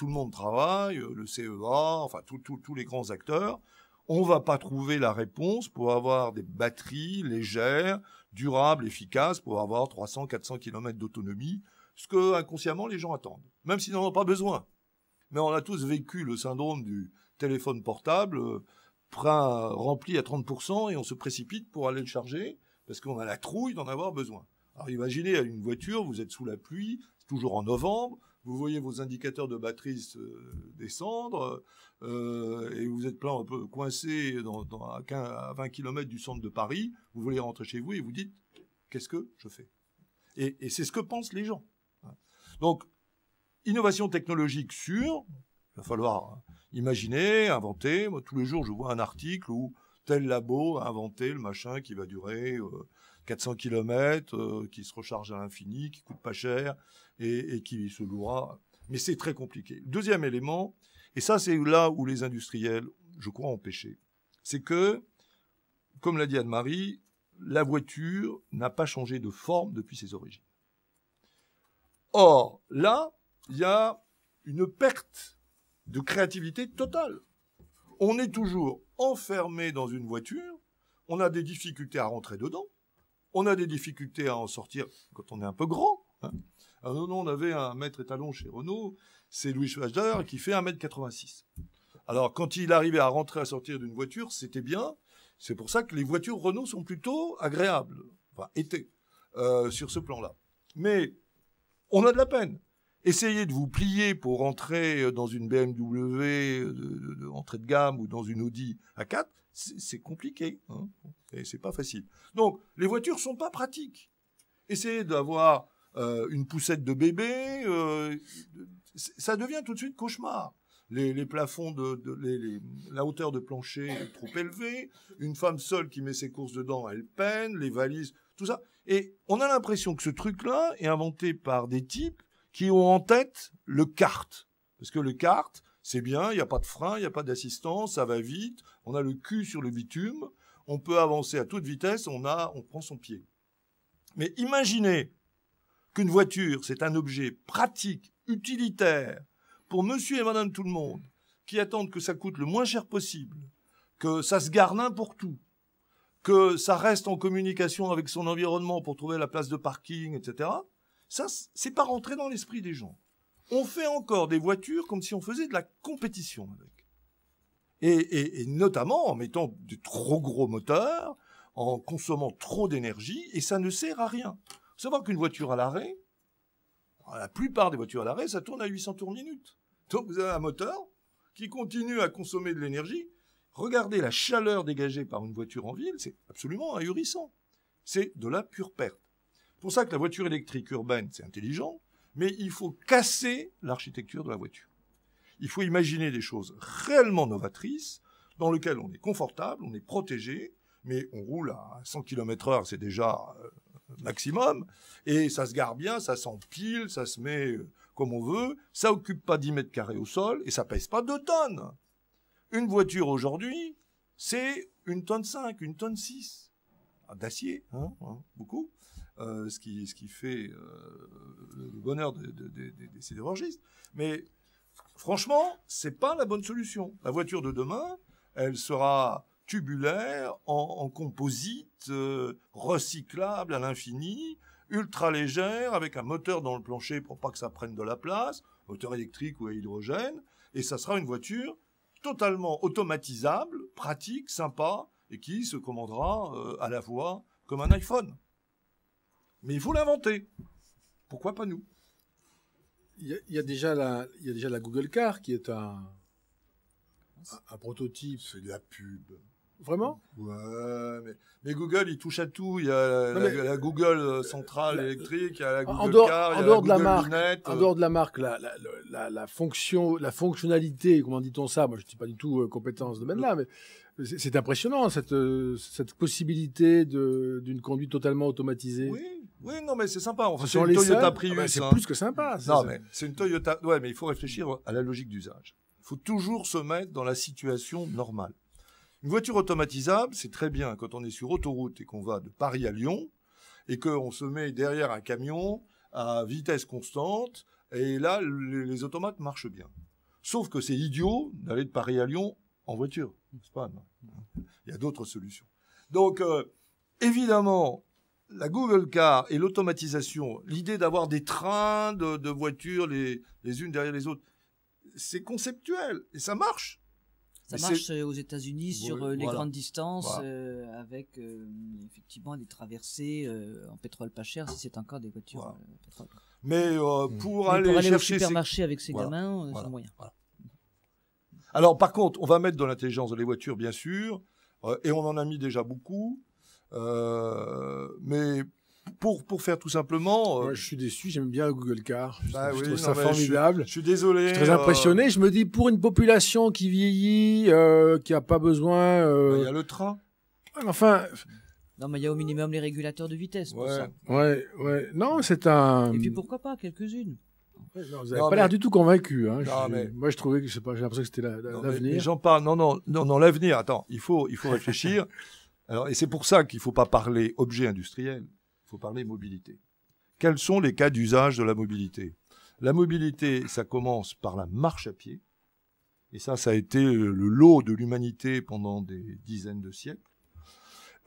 le monde travaille, le CEA, enfin tous les grands acteurs. On va pas trouver la réponse pour avoir des batteries légères, durables, efficaces, pour avoir 300-400 km d'autonomie, ce que inconsciemment les gens attendent, même s'ils n'en ont pas besoin. Mais on a tous vécu le syndrome du téléphone portable, rempli à 30%, et on se précipite pour aller le charger, parce qu'on a la trouille d'en avoir besoin. Alors imaginez, à une voiture, vous êtes sous la pluie, c'est toujours en novembre, vous voyez vos indicateurs de batterie descendre, et vous êtes un peu coincé à 20 km du centre de Paris, vous voulez rentrer chez vous et vous dites « qu'est-ce que je fais ?» Et c'est ce que pensent les gens. Donc, innovation technologique sûre, il va falloir imaginer, inventer. Moi, tous les jours, je vois un article où tel labo a inventé le machin qui va durer 400 km, qui se recharge à l'infini, qui coûte pas cher et qui se louera. Mais c'est très compliqué. Deuxième élément, et ça c'est là où les industriels, je crois, ont péché, c'est que, comme l'a dit Anne-Marie, la voiture n'a pas changé de forme depuis ses origines. Or, là, il y a une perte de créativité totale. On est toujours enfermé dans une voiture, on a des difficultés à rentrer dedans, on a des difficultés à en sortir quand on est un peu grand. Alors nous, on avait un maître étalon chez Renault, c'est Louis Schwager, qui fait 1m86. Alors, quand il arrivait à rentrer, à sortir d'une voiture, c'était bien. C'est pour ça que les voitures Renault sont plutôt agréables, enfin, étaient, sur ce plan-là. Mais on a de la peine. Essayez de vous plier pour rentrer dans une BMW entrée de gamme ou dans une Audi A4, c'est compliqué, et c'est pas facile. Donc, les voitures sont pas pratiques. Essayez d'avoir une poussette de bébé, ça devient tout de suite cauchemar. Les plafonds, la hauteur de plancher est trop élevée, une femme seule qui met ses courses dedans, elle peine, les valises, tout ça. Et on a l'impression que ce truc-là est inventé par des types qui ont en tête le kart. Parce que le kart, c'est bien, il n'y a pas de frein, il n'y a pas d'assistance, ça va vite, on a le cul sur le bitume, on peut avancer à toute vitesse, on prend son pied. Mais imaginez qu'une voiture, c'est un objet pratique, utilitaire, pour monsieur et madame tout le monde, qui attendent que ça coûte le moins cher possible, que ça se gare n'importe où, que ça reste en communication avec son environnement pour trouver la place de parking, etc. Ça, c'est pas rentré dans l'esprit des gens. On fait encore des voitures comme si on faisait de la compétition avec. Et notamment en mettant de trop gros moteurs, en consommant trop d'énergie, et ça ne sert à rien. Il faut savoir qu'une voiture à l'arrêt, la plupart des voitures à l'arrêt, ça tourne à 800 tours minute. Donc vous avez un moteur qui continue à consommer de l'énergie. Regardez la chaleur dégagée par une voiture en ville, c'est absolument ahurissant. C'est de la pure perte. C'est pour ça que la voiture électrique urbaine, c'est intelligent, mais il faut casser l'architecture de la voiture. Il faut imaginer des choses réellement novatrices, dans lesquelles on est confortable, on est protégé, mais on roule à 100 km/h, c'est déjà maximum, et ça se gare bien, ça s'empile, ça se met comme on veut, ça occupe pas 10 mètres carrés au sol, et ça pèse pas 2 tonnes. Une voiture aujourd'hui, c'est 1,5 tonne, 1,6 tonne d'acier, beaucoup, ce qui fait le bonheur des sidérurgistes. Mais franchement, c'est pas la bonne solution. La voiture de demain, elle sera tubulaire, en composite, recyclable à l'infini, ultra légère, avec un moteur dans le plancher pour pas que ça prenne de la place, moteur électrique ou à hydrogène, et ça sera une voiture totalement automatisable, pratique, sympa, et qui se commandera à la voix comme un iPhone. Mais il faut l'inventer. Pourquoi pas nous ? Il y a déjà la Google Car qui est un prototype. C'est de la pub. Vraiment ? Ouais, mais Google, il touche à tout. Il y a la Google centrale électrique, il y a la Google Car, il y a la Google Lunette. En dehors de la marque, la fonctionnalité, comment dit-on ça ? Moi, je ne suis pas du tout compétent dans ce domaine-là, mais c'est impressionnant, cette possibilité d'une conduite totalement automatisée. Oui, non, mais c'est sympa. Enfin, c'est une Toyota Prius. C'est plus que sympa. Non, mais c'est une Toyota. Ouais, mais il faut réfléchir à la logique d'usage. Il faut toujours se mettre dans la situation normale. Une voiture automatisable, c'est très bien quand on est sur autoroute et qu'on va de Paris à Lyon et qu'on se met derrière un camion à vitesse constante et là, les automates marchent bien. Sauf que c'est idiot d'aller de Paris à Lyon en voiture. C'est pas, non. Il y a d'autres solutions. Donc, évidemment, la Google Car et l'automatisation, l'idée d'avoir des trains de voitures les unes derrière les autres, c'est conceptuel et ça marche. Ça marche aux États-Unis sur les grandes distances, avec effectivement des traversées en pétrole pas cher, si c'est encore des voitures pétrole. Mais pour aller au chercher supermarché avec ses gamins, c'est moyen. Voilà. Alors par contre, on va mettre de l'intelligence dans les voitures, bien sûr, et on en a mis déjà beaucoup, mais pour faire tout simplement... Moi, je suis déçu, j'aime bien Google Car. Je trouve ça mais formidable. Je suis désolé. Je suis très impressionné. Je me dis, pour une population qui vieillit, qui n'a pas besoin... Il y a le train. Enfin... Non, mais il y a au minimum les régulateurs de vitesse pour ça. Ouais. Non, c'est un... Et puis pourquoi pas, quelques-unes. Non, vous n'avez pas l'air du tout convaincu. Hein. Mais... Moi, je trouvais que j'ai l'impression que c'était l'avenir. Mais j'en parle. Non, l'avenir. Attends, il faut réfléchir. Alors, et c'est pour ça qu'il ne faut pas parler objet industriel. Il faut parler mobilité. Quels sont les cas d'usage de la mobilité ? La mobilité, ça commence par la marche à pied. Et ça a été le lot de l'humanité pendant des dizaines de siècles.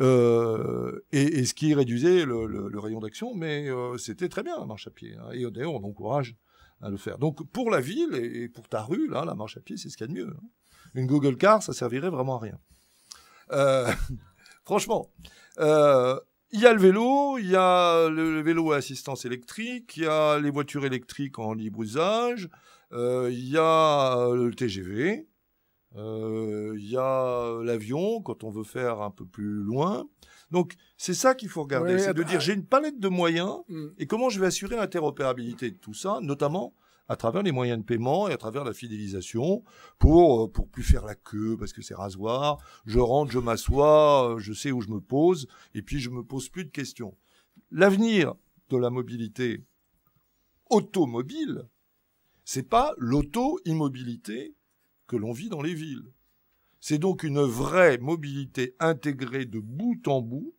Et ce qui réduisait le rayon d'action, mais c'était très bien la marche à pied. Hein, et d'ailleurs, on encourage à le faire. Donc pour la ville et pour ta rue, là, la marche à pied, c'est ce qu'il y a de mieux. Hein. Une Google Car, ça servirait vraiment à rien. Franchement, il y a le vélo, il y a le vélo à assistance électrique, il y a les voitures électriques en libre usage, il y a le TGV. Il y a l'avion quand on veut faire un peu plus loin. Donc c'est ça qu'il faut regarder, c'est de dire j'ai une palette de moyens et comment je vais assurer l'interopérabilité de tout ça, notamment à travers les moyens de paiement et à travers la fidélisation pour plus faire la queue parce que c'est rasoir. Je rentre, je m'assois, je sais où je me pose et puis je me pose plus de questions. L'avenir de la mobilité automobile, c'est pas l'auto-immobilité que l'on vit dans les villes. C'est donc une vraie mobilité intégrée de bout en bout,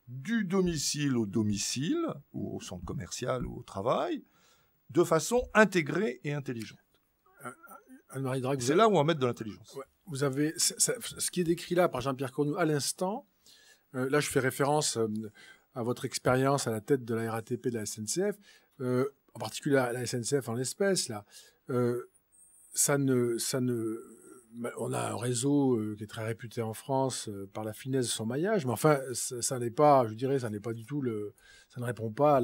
du domicile au domicile, ou au centre commercial ou au travail, de façon intégrée et intelligente. Anne-Marie Drac, c'est là où on va mettre de l'intelligence. Ouais, vous avez ce qui est décrit là par Jean-Pierre Cornu à l'instant. Là, je fais référence à votre expérience à la tête de la RATP de la SNCF, en particulier la SNCF en l'espèce. Là, on a un réseau qui est très réputé en France par la finesse de son maillage, mais enfin, ça n'est pas, je dirais, ça n'est pas du tout ça ne répond pas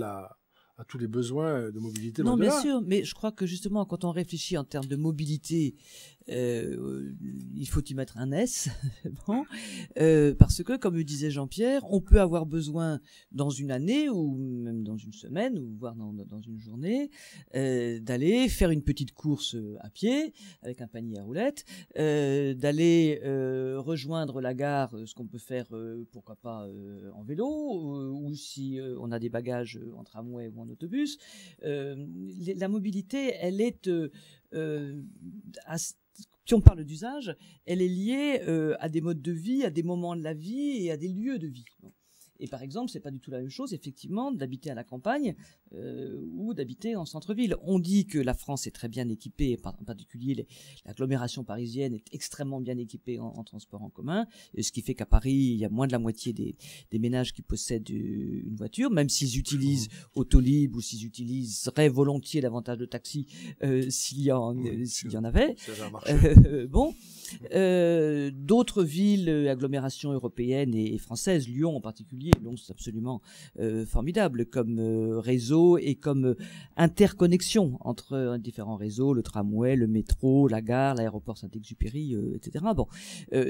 à tous les besoins de mobilité. Non, bien sûr, mais je crois que justement, quand on réfléchit en termes de mobilité, il faut y mettre un S, bon, parce que, comme le disait Jean-Pierre, on peut avoir besoin dans une année ou même dans une semaine ou voire dans une journée d'aller faire une petite course à pied avec un panier à roulettes, d'aller rejoindre la gare, ce qu'on peut faire pourquoi pas en vélo ou si on a des bagages en tramway ou en autobus. La mobilité, elle est si on parle d'usage, elle est liée à des modes de vie, à des moments de la vie et à des lieux de vie. Et par exemple, c'est pas du tout la même chose, effectivement, d'habiter à la campagne ou d'habiter en centre-ville. On dit que la France est très bien équipée, en particulier l'agglomération parisienne est extrêmement bien équipée en transport en commun, ce qui fait qu'à Paris, il y a moins de la moitié des ménages qui possèdent une voiture, même s'ils utilisent Autolib ou s'ils utiliseraient volontiers davantage de taxis s'il y en avait. Bon, d'autres villes, agglomérations européennes et françaises, Lyon en particulier, Lyon c'est absolument formidable comme réseau et comme interconnexion entre différents réseaux, le tramway, le métro, la gare, l'aéroport Saint-Exupéry, etc. Bon,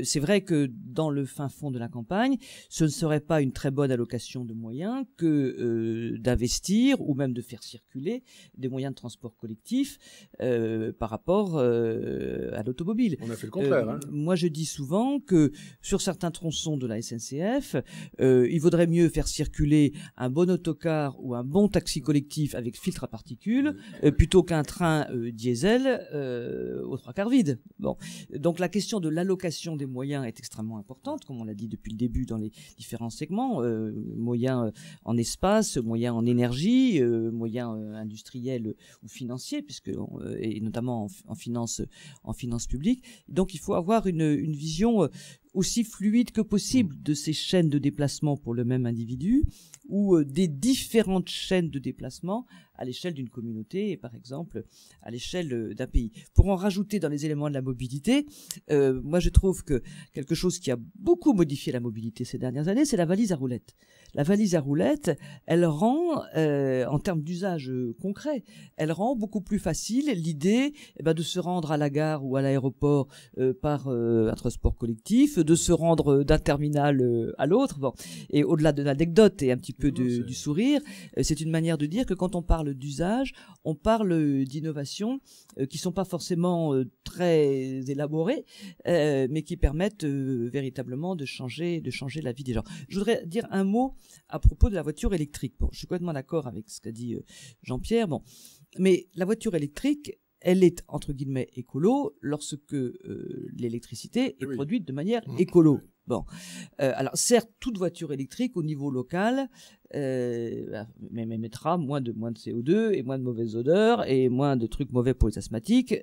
c'est vrai que dans le fin fond de la campagne, ce ne serait pas une très bonne allocation de moyens que d'investir ou même de faire circuler des moyens de transport collectif par rapport à l'automobile. On a fait le contraire. Moi, je dis souvent que sur certains tronçons de la SNCF, il vaudrait mieux faire circuler un bon autocar ou un bon taxi collectif avec filtre à particules plutôt qu'un train diesel aux trois quarts vide. Bon, donc la question de l'allocation des moyens est extrêmement importante, comme on l'a dit depuis le début dans les différents segments, moyens en espace, moyens en énergie, moyens industriels ou financiers, et notamment en finance publique. Donc il faut avoir une vision aussi fluide que possible de ces chaînes de déplacement pour le même individu ou des différentes chaînes de déplacement à l'échelle d'une communauté et par exemple à l'échelle d'un pays. Pour en rajouter dans les éléments de la mobilité, moi je trouve que quelque chose qui a beaucoup modifié la mobilité ces dernières années, c'est la valise à roulettes. La valise à roulettes, elle rend, en termes d'usage concret, elle rend beaucoup plus facile l'idée de se rendre à la gare ou à l'aéroport par un transport collectif, de se rendre d'un terminal à l'autre. Bon. Et au-delà de l'anecdote et un petit peu du sourire, c'est une manière de dire que quand on parle d'usage, on parle d'innovations qui sont pas forcément très élaborées, mais qui permettent véritablement de changer la vie des gens. Je voudrais dire un mot à propos de la voiture électrique. Bon, je suis complètement d'accord avec ce qu'a dit Jean-Pierre. Bon, mais la voiture électrique, elle est entre guillemets écolo lorsque l'électricité est produite de manière écolo. Bon, alors certes, toute voiture électrique au niveau local mettra moins de CO2 et moins de mauvaises odeurs et moins de trucs mauvais pour les asthmatiques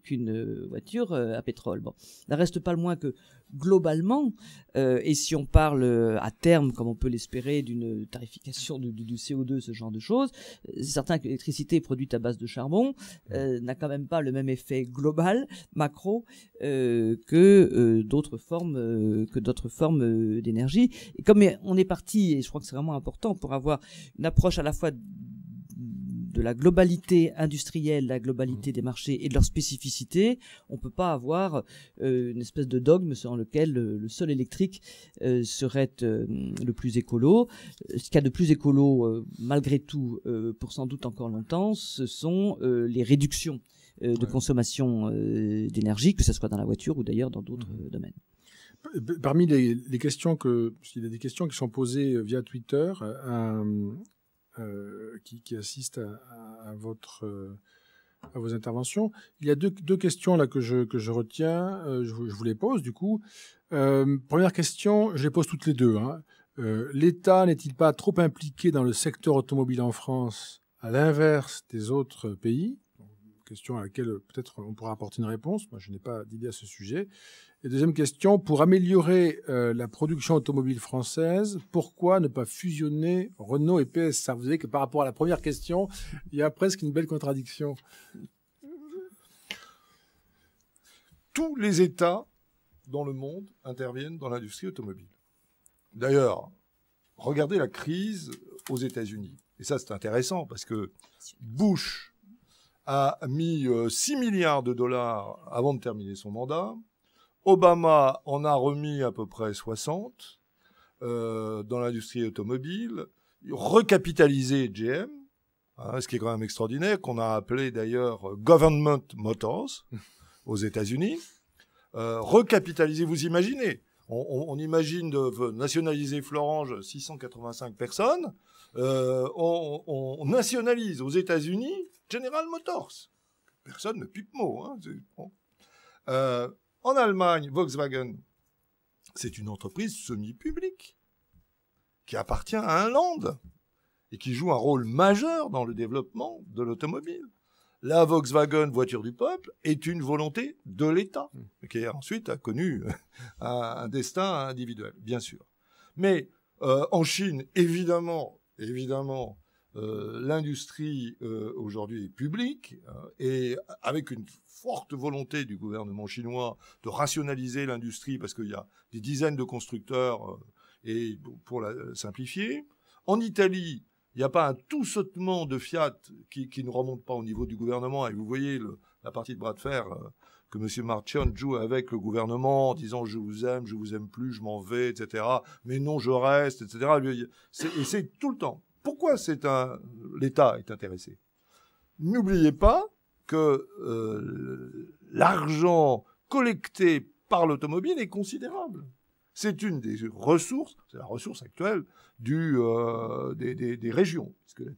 qu'une voiture à pétrole. Bon, ça reste pas le moins que globalement, et si on parle à terme, comme on peut l'espérer, d'une tarification du CO2, ce genre de choses, c'est certain que l'électricité produite à base de charbon n'a quand même pas le même effet global, macro, que d'autres formes d'énergie. Et comme on est parti, et je crois que c'est vraiment important pour avoir une approche à la fois de la globalité industrielle, la globalité des marchés et de leur spécificité, on peut pas avoir une espèce de dogme selon lequel le seul électrique serait le plus écolo. Ce qu'il y a de plus écolo, malgré tout, pour sans doute encore longtemps, ce sont les réductions de consommation d'énergie, que ce soit dans la voiture ou d'ailleurs dans d'autres domaines. Parmi les questions parce qu'il y a des questions qui sont posées via Twitter, qui assistent à vos interventions. Il y a deux questions là que je retiens. Je vous les pose du coup. Première question, je les pose toutes les deux. Hein. L'État n'est-il pas trop impliqué dans le secteur automobile en France, à l'inverse des autres pays? Question à laquelle peut-être on pourra apporter une réponse. Moi, je n'ai pas d'idée à ce sujet. Et deuxième question, pour améliorer la production automobile française, pourquoi ne pas fusionner Renault et PSA? Vous savez que par rapport à la première question, il y a presque une belle contradiction. Tous les États dans le monde interviennent dans l'industrie automobile. D'ailleurs, regardez la crise aux États-Unis. Et ça, c'est intéressant parce que Bush a mis 6 milliards de dollars avant de terminer son mandat. Obama en a remis à peu près 60 dans l'industrie automobile, recapitalisé GM, hein, ce qui est quand même extraordinaire, qu'on a appelé d'ailleurs Government Motors aux États-Unis. Recapitalisé, vous imaginez, on imagine de nationaliser Florange, 685 personnes, on nationalise aux États-Unis General Motors. Personne ne pipe mot. Hein, bon. En Allemagne, Volkswagen, c'est une entreprise semi-publique qui appartient à un land et qui joue un rôle majeur dans le développement de l'automobile. La Volkswagen, voiture du peuple, est une volonté de l'État, qui ensuite a connu un destin individuel, bien sûr. Mais en Chine, évidemment, l'industrie aujourd'hui est publique et avec une forte volonté du gouvernement chinois de rationaliser l'industrie parce qu'il y a des dizaines de constructeurs et pour la simplifier. En Italie, il n'y a pas un tout sautement de Fiat qui ne remonte pas au niveau du gouvernement et vous voyez la partie de bras de fer que M. Marchionne joue avec le gouvernement en disant je vous aime plus, je m'en vais, etc. Mais non, je reste, etc. Et c'est tout le temps. Pourquoi l'État est intéressé? N'oubliez pas que l'argent collecté par l'automobile est considérable. C'est une des ressources, c'est la ressource actuelle des régions, puisque la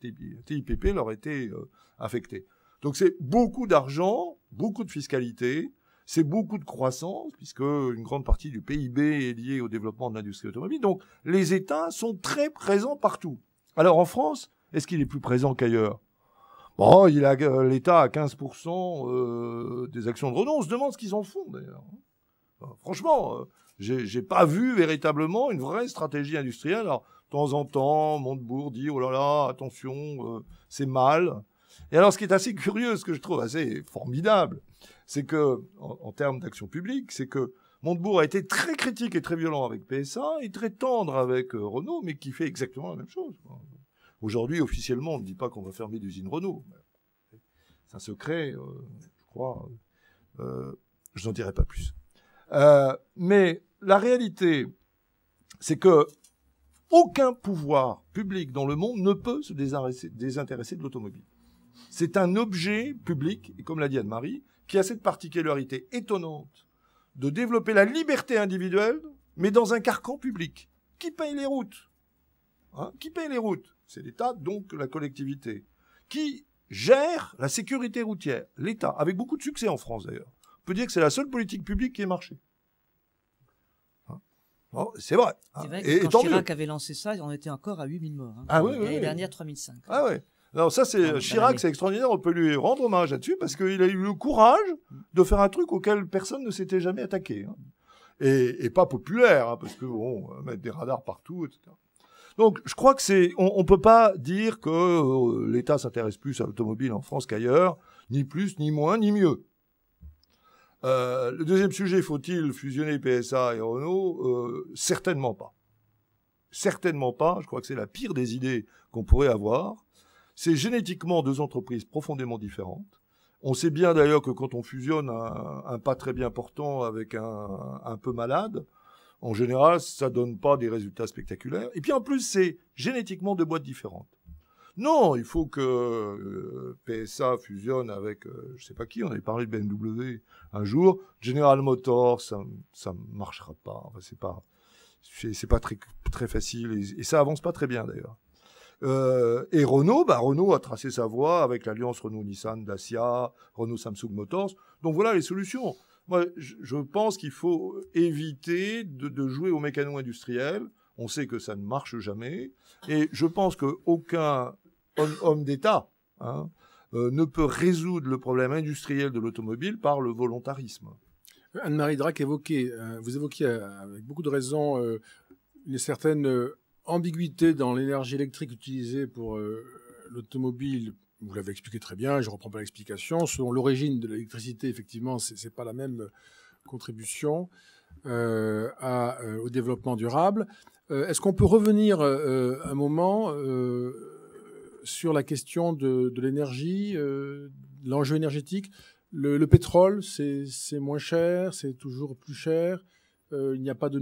TIPP leur était affectée. Donc c'est beaucoup d'argent, beaucoup de fiscalité, c'est beaucoup de croissance, puisque une grande partie du PIB est liée au développement de l'industrie automobile. Donc les États sont très présents partout. Alors en France, est-ce qu'il est plus présent qu'ailleurs? Bon, l'État a 15% des actions de Renault. On se demande ce qu'ils en font d'ailleurs. Franchement, j'ai pas vu véritablement une vraie stratégie industrielle. Alors de temps en temps, Montebourg dit oh là là, attention, c'est mal. Et alors ce qui est assez curieux, ce que je trouve assez formidable, c'est que en termes d'action publique, c'est que Montebourg a été très critique et très violent avec PSA et très tendre avec Renault, mais qui fait exactement la même chose. Aujourd'hui, officiellement, on ne dit pas qu'on va fermer d'usine Renault. C'est un secret, je crois. Je n'en dirai pas plus. Mais la réalité, c'est que aucun pouvoir public dans le monde ne peut se désintéresser de l'automobile. C'est un objet public, et comme l'a dit Anne-Marie, qui a cette particularité étonnante de développer la liberté individuelle, mais dans un carcan public. Qui paye les routes? Qui paye les routes? C'est l'État, donc la collectivité. Qui gère la sécurité routière? L'État, avec beaucoup de succès en France d'ailleurs. On peut dire que c'est la seule politique publique qui ait marché. Bon, c'est vrai. C'est vrai que quand Chirac avait lancé ça, on était encore à 8000 morts. Ah oui, L'année dernière, 3005. Ah oui. Alors ça, Chirac, c'est extraordinaire. On peut lui rendre hommage là-dessus parce qu'il a eu le courage de faire un truc auquel personne ne s'était jamais attaqué. Et pas populaire, parce que bon, mettre des radars partout, etc. Donc, je crois que on peut pas dire que l'État s'intéresse plus à l'automobile en France qu'ailleurs, ni plus, ni moins, ni mieux. Le deuxième sujet, faut-il fusionner PSA et Renault? Certainement pas. Certainement pas. Je crois que c'est la pire des idées qu'on pourrait avoir. C'est génétiquement deux entreprises profondément différentes. On sait bien d'ailleurs que quand on fusionne un pas très bien portant avec un peu malade, en général, ça donne pas des résultats spectaculaires. Et puis en plus, c'est génétiquement deux boîtes différentes. Non, il faut que PSA fusionne avec, je sais pas qui, on avait parlé de BMW un jour. General Motors, ça marchera pas. Enfin, c'est pas très facile et ça avance pas très bien d'ailleurs. Et Renault, Renault a tracé sa voie avec l'alliance Renault-Nissan, Dacia, Renault-Samsung Motors. Donc voilà les solutions. Moi, je pense qu'il faut éviter de jouer au mécano industriel. On sait que ça ne marche jamais. Et je pense qu'aucun homme d'État ne peut résoudre le problème industriel de l'automobile par le volontarisme. Anne-Marie Drac vous évoquiez avec beaucoup de raison une certaine ambiguïté dans l'énergie électrique utilisée pour l'automobile. Vous l'avez expliqué très bien, je ne reprends pas l'explication. Selon l'origine de l'électricité, effectivement, ce n'est pas la même contribution au développement durable. Est-ce qu'on peut revenir un moment sur la question de l'énergie, l'enjeu énergétique? Le pétrole, c'est moins cher, c'est toujours plus cher. Il n'y a pas de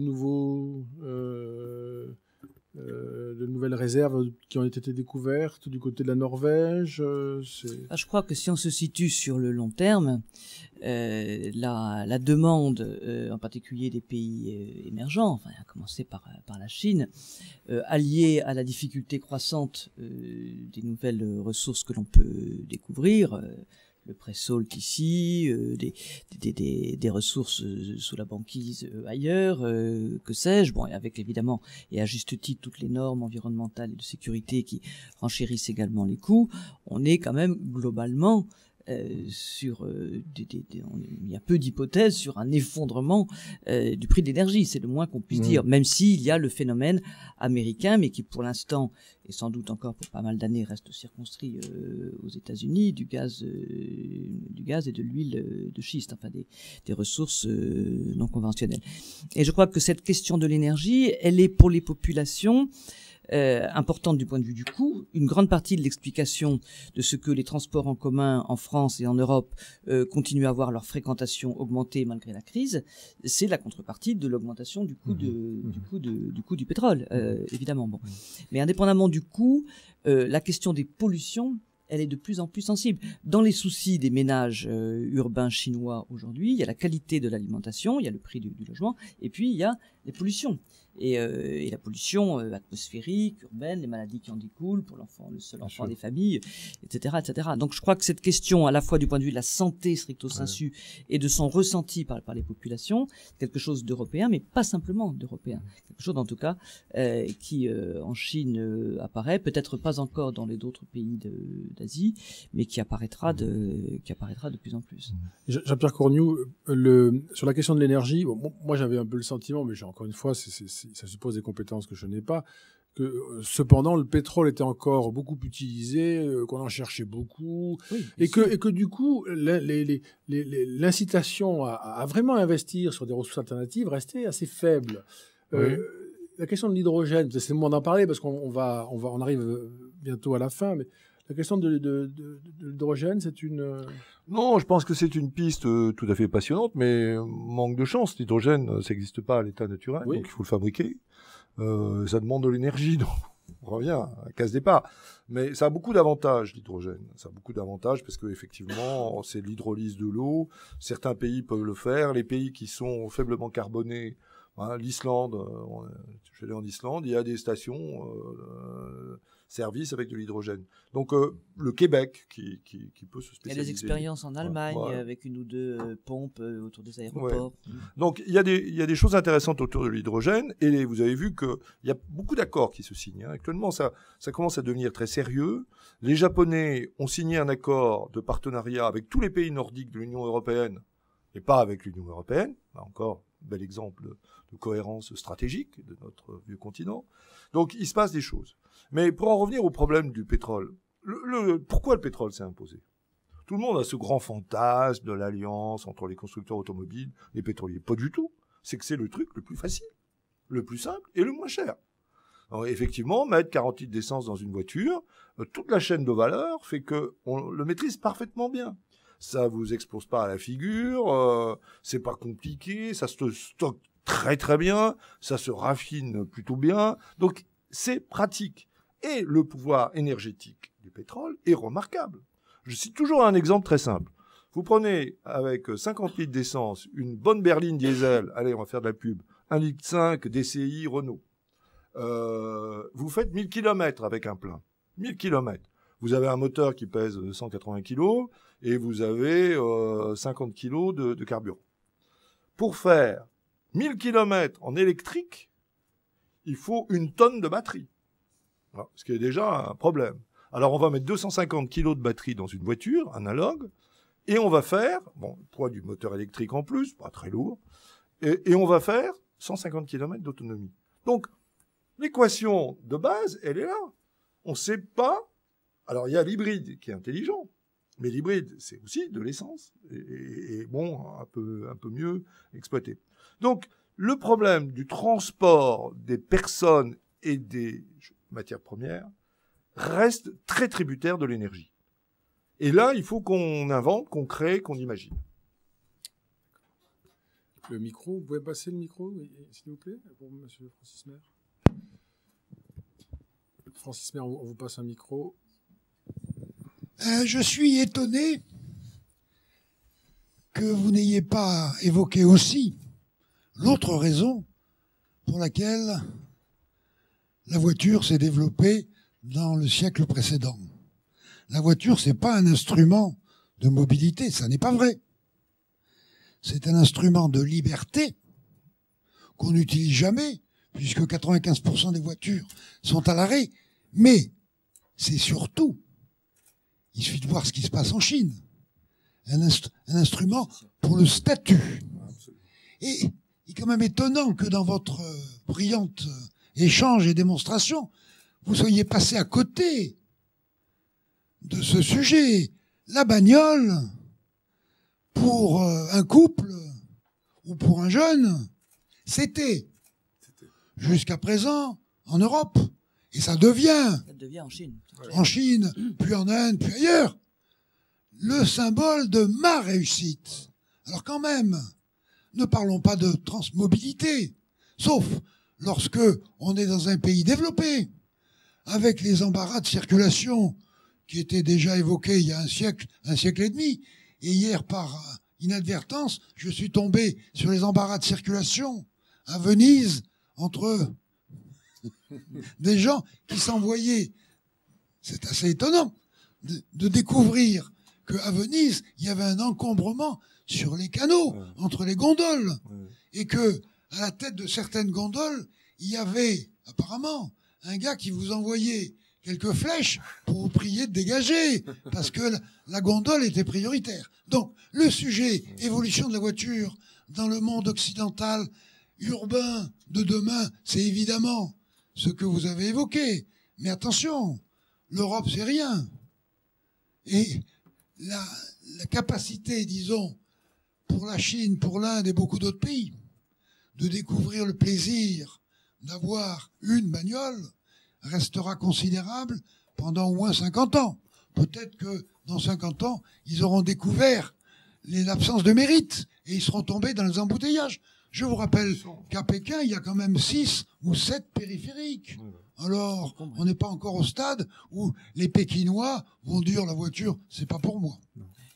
nouvelles réserves qui ont été découvertes du côté de la Norvège. Je crois que si on se situe sur le long terme, la demande, en particulier des pays émergents, enfin, à commencer par la Chine, alliée à la difficulté croissante des nouvelles ressources que l'on peut découvrir, le pré-salt ici, des ressources sous la banquise ailleurs, que sais-je, bon, avec évidemment, et à juste titre, toutes les normes environnementales et de sécurité qui renchérissent également les coûts, on est quand même globalement sur il y a peu d'hypothèses sur un effondrement du prix de l'énergie, c'est le moins qu'on puisse dire, même s'il y a le phénomène américain, mais qui pour l'instant, et sans doute encore pour pas mal d'années, reste circonscrit aux États-Unis, du gaz et de l'huile de schiste, enfin des ressources non conventionnelles. Et je crois que cette question de l'énergie, elle est pour les populations importante du point de vue du coût. Une grande partie de l'explication de ce que les transports en commun en France et en Europe continuent à voir leur fréquentation augmenter malgré la crise, c'est la contrepartie de l'augmentation du coût du coût du pétrole, évidemment. Bon. Mais indépendamment du coût, la question des pollutions, elle est de plus en plus sensible. Dans les soucis des ménages urbains chinois aujourd'hui, il y a la qualité de l'alimentation, il y a le prix du logement, et puis il y a les pollutions. Et la pollution atmosphérique, urbaine, les maladies qui en découlent pour l'enfant, le seul enfant des familles, etc., etc. Donc je crois que cette question, à la fois du point de vue de la santé stricto sensu et de son ressenti par les populations, quelque chose d'européen, mais pas simplement d'européen. Quelque chose en tout cas qui en Chine apparaît, peut-être pas encore dans les autres pays d'Asie, mais qui apparaîtra de plus en plus. Jean-Pierre Cornu, sur la question de l'énergie, bon, moi j'avais un peu le sentiment, mais encore une fois, ça suppose des compétences que je n'ai pas, que cependant le pétrole était encore beaucoup utilisé, qu'on en cherchait beaucoup, et que du coup l'incitation à vraiment investir sur des ressources alternatives restait assez faible. La question de l'hydrogène, c'est le moment d'en parler parce qu'on arrive bientôt à la fin, mais la question de l'hydrogène, c'est une... Non, je pense que c'est une piste tout à fait passionnante, mais manque de chance. L'hydrogène, ça n'existe pas à l'état naturel, donc il faut le fabriquer. Ça demande de l'énergie, donc on revient à case départ. Mais ça a beaucoup d'avantages, l'hydrogène. Ça a beaucoup d'avantages parce qu'effectivement, c'est de l'hydrolyse de l'eau. Certains pays peuvent le faire. Les pays qui sont faiblement carbonés, l'Islande, je suis allé en Islande, il y a des stations service avec de l'hydrogène. Donc le Québec qui peut se spécialiser. Il y a des expériences en Allemagne avec une ou deux pompes autour des aéroports. Donc il y a des choses intéressantes autour de l'hydrogène et vous avez vu qu'il y a beaucoup d'accords qui se signent. Actuellement, ça commence à devenir très sérieux. Les Japonais ont signé un accord de partenariat avec tous les pays nordiques de l'Union européenne et pas avec l'Union européenne. Là encore, bel exemple de cohérence stratégique de notre vieux continent. Donc il se passe des choses. Mais pour en revenir au problème du pétrole, pourquoi le pétrole s'est imposé? Tout le monde a ce grand fantasme de l'alliance entre les constructeurs automobiles et les pétroliers. Pas du tout. C'est que c'est le truc le plus facile, le plus simple et le moins cher. Alors, effectivement, mettre 40 litres d'essence dans une voiture, toute la chaîne de valeur fait qu'on le maîtrise parfaitement bien. Ça vous explose pas à la figure, c'est pas compliqué, ça se stocke très très bien, ça se raffine plutôt bien. Donc c'est pratique. Et le pouvoir énergétique du pétrole est remarquable. Je cite toujours un exemple très simple. Vous prenez avec 50 litres d'essence une bonne berline diesel, allez, on va faire de la pub, 1,5 litre DCI Renault. Vous faites 1000 km avec un plein. 1000 km. Vous avez un moteur qui pèse 180 kg et vous avez 50 kg de carburant. Pour faire 1000 km en électrique, il faut 1 tonne de batterie. Voilà, ce qui est déjà un problème. Alors on va mettre 250 kg de batterie dans une voiture analogue et on va faire, bon, poids du moteur électrique en plus, pas très lourd, et on va faire 150 km d'autonomie. Donc l'équation de base, elle est là. On ne sait pas. Alors il y a l'hybride qui est intelligent, mais l'hybride c'est aussi de l'essence et bon un peu mieux exploité. Donc le problème du transport des personnes et des matières premières reste très tributaire de l'énergie. Et là, il faut qu'on invente, qu'on crée, qu'on imagine. Le micro, vous pouvez passer le micro, s'il vous plaît, pour M. Francis Mer. Francis Mer, on vous passe un micro. Je suis étonné que vous n'ayez pas évoqué aussi l'autre raison pour laquelle la voiture s'est développée dans le siècle précédent. La voiture, c'est pas un instrument de mobilité, ça n'est pas vrai. C'est un instrument de liberté qu'on n'utilise jamais, puisque 95% des voitures sont à l'arrêt. Mais c'est surtout, il suffit de voir ce qui se passe en Chine, un instrument pour le statut. Et il est quand même étonnant que dans votre brillante échange et démonstration, vous soyez passé à côté de ce sujet. La bagnole, pour un couple ou pour un jeune, c'était jusqu'à présent en Europe. Et ça devient en Chine. En Chine, puis en Inde, puis ailleurs, le symbole de ma réussite. Alors quand même, ne parlons pas de transmobilité, sauf lorsque on est dans un pays développé, avec les embarras de circulation qui étaient déjà évoqués il y a un siècle et demi. Et hier, par inadvertance, je suis tombé sur les embarras de circulation à Venise entre des gens qui s'envoyaient. C'est assez étonnant de découvrir qu'à Venise, il y avait un encombrement sur les canaux, entre les gondoles, et que à la tête de certaines gondoles, il y avait apparemment un gars qui vous envoyait quelques flèches pour vous prier de dégager, parce que la gondole était prioritaire. Donc, le sujet évolution de la voiture dans le monde occidental, urbain de demain, c'est évidemment ce que vous avez évoqué. Mais attention, l'Europe, c'est rien. Et la capacité, disons, pour la Chine, pour l'Inde et beaucoup d'autres pays, de découvrir le plaisir d'avoir une bagnole restera considérable pendant au moins 50 ans. Peut-être que dans 50 ans, ils auront découvert l'absence de mérite et ils seront tombés dans les embouteillages. Je vous rappelle qu'à Pékin, il y a quand même 6 ou 7 périphériques. Alors, on n'est pas encore au stade où les Pékinois vont dire la voiture, c'est pas pour moi.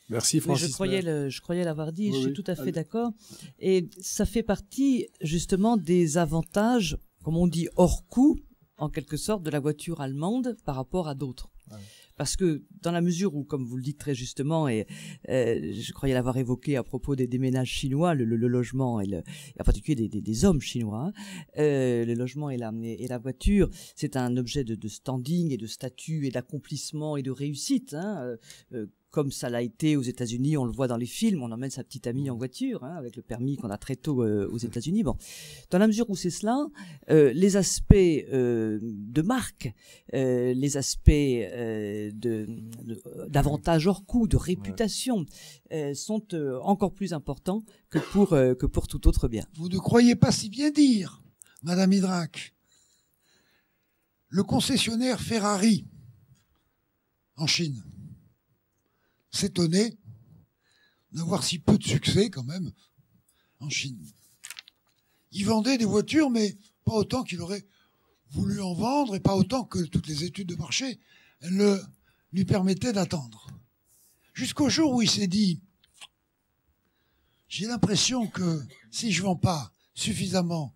Merci Francis. Je croyais l'avoir dit, Oui, je suis tout à fait d'accord. Et ça fait partie justement des avantages, comme on dit, hors coût, en quelque sorte, de la voiture allemande par rapport à d'autres. Ouais. Parce que dans la mesure où, comme vous le dites très justement, et je croyais l'avoir évoqué à propos des ménages chinois, le logement et en particulier des hommes chinois, le logement et la voiture, c'est un objet de standing et de statut et d'accomplissement et de réussite, comme ça l'a été aux États-Unis, on le voit dans les films, on emmène sa petite amie en voiture, avec le permis qu'on a très tôt aux États-Unis. Bon, dans la mesure où c'est cela, les aspects de marque, les aspects d'avantage hors coût, de réputation, sont encore plus importants que pour tout autre bien. Vous ne croyez pas si bien dire, Madame Hydrac. Le concessionnaire Ferrari en Chine s'étonnait d'avoir si peu de succès quand même en Chine. Il vendait des voitures, mais pas autant qu'il aurait voulu en vendre, et pas autant que toutes les études de marché lui permettaient d'attendre. Jusqu'au jour où il s'est dit, j'ai l'impression que si je vends pas suffisamment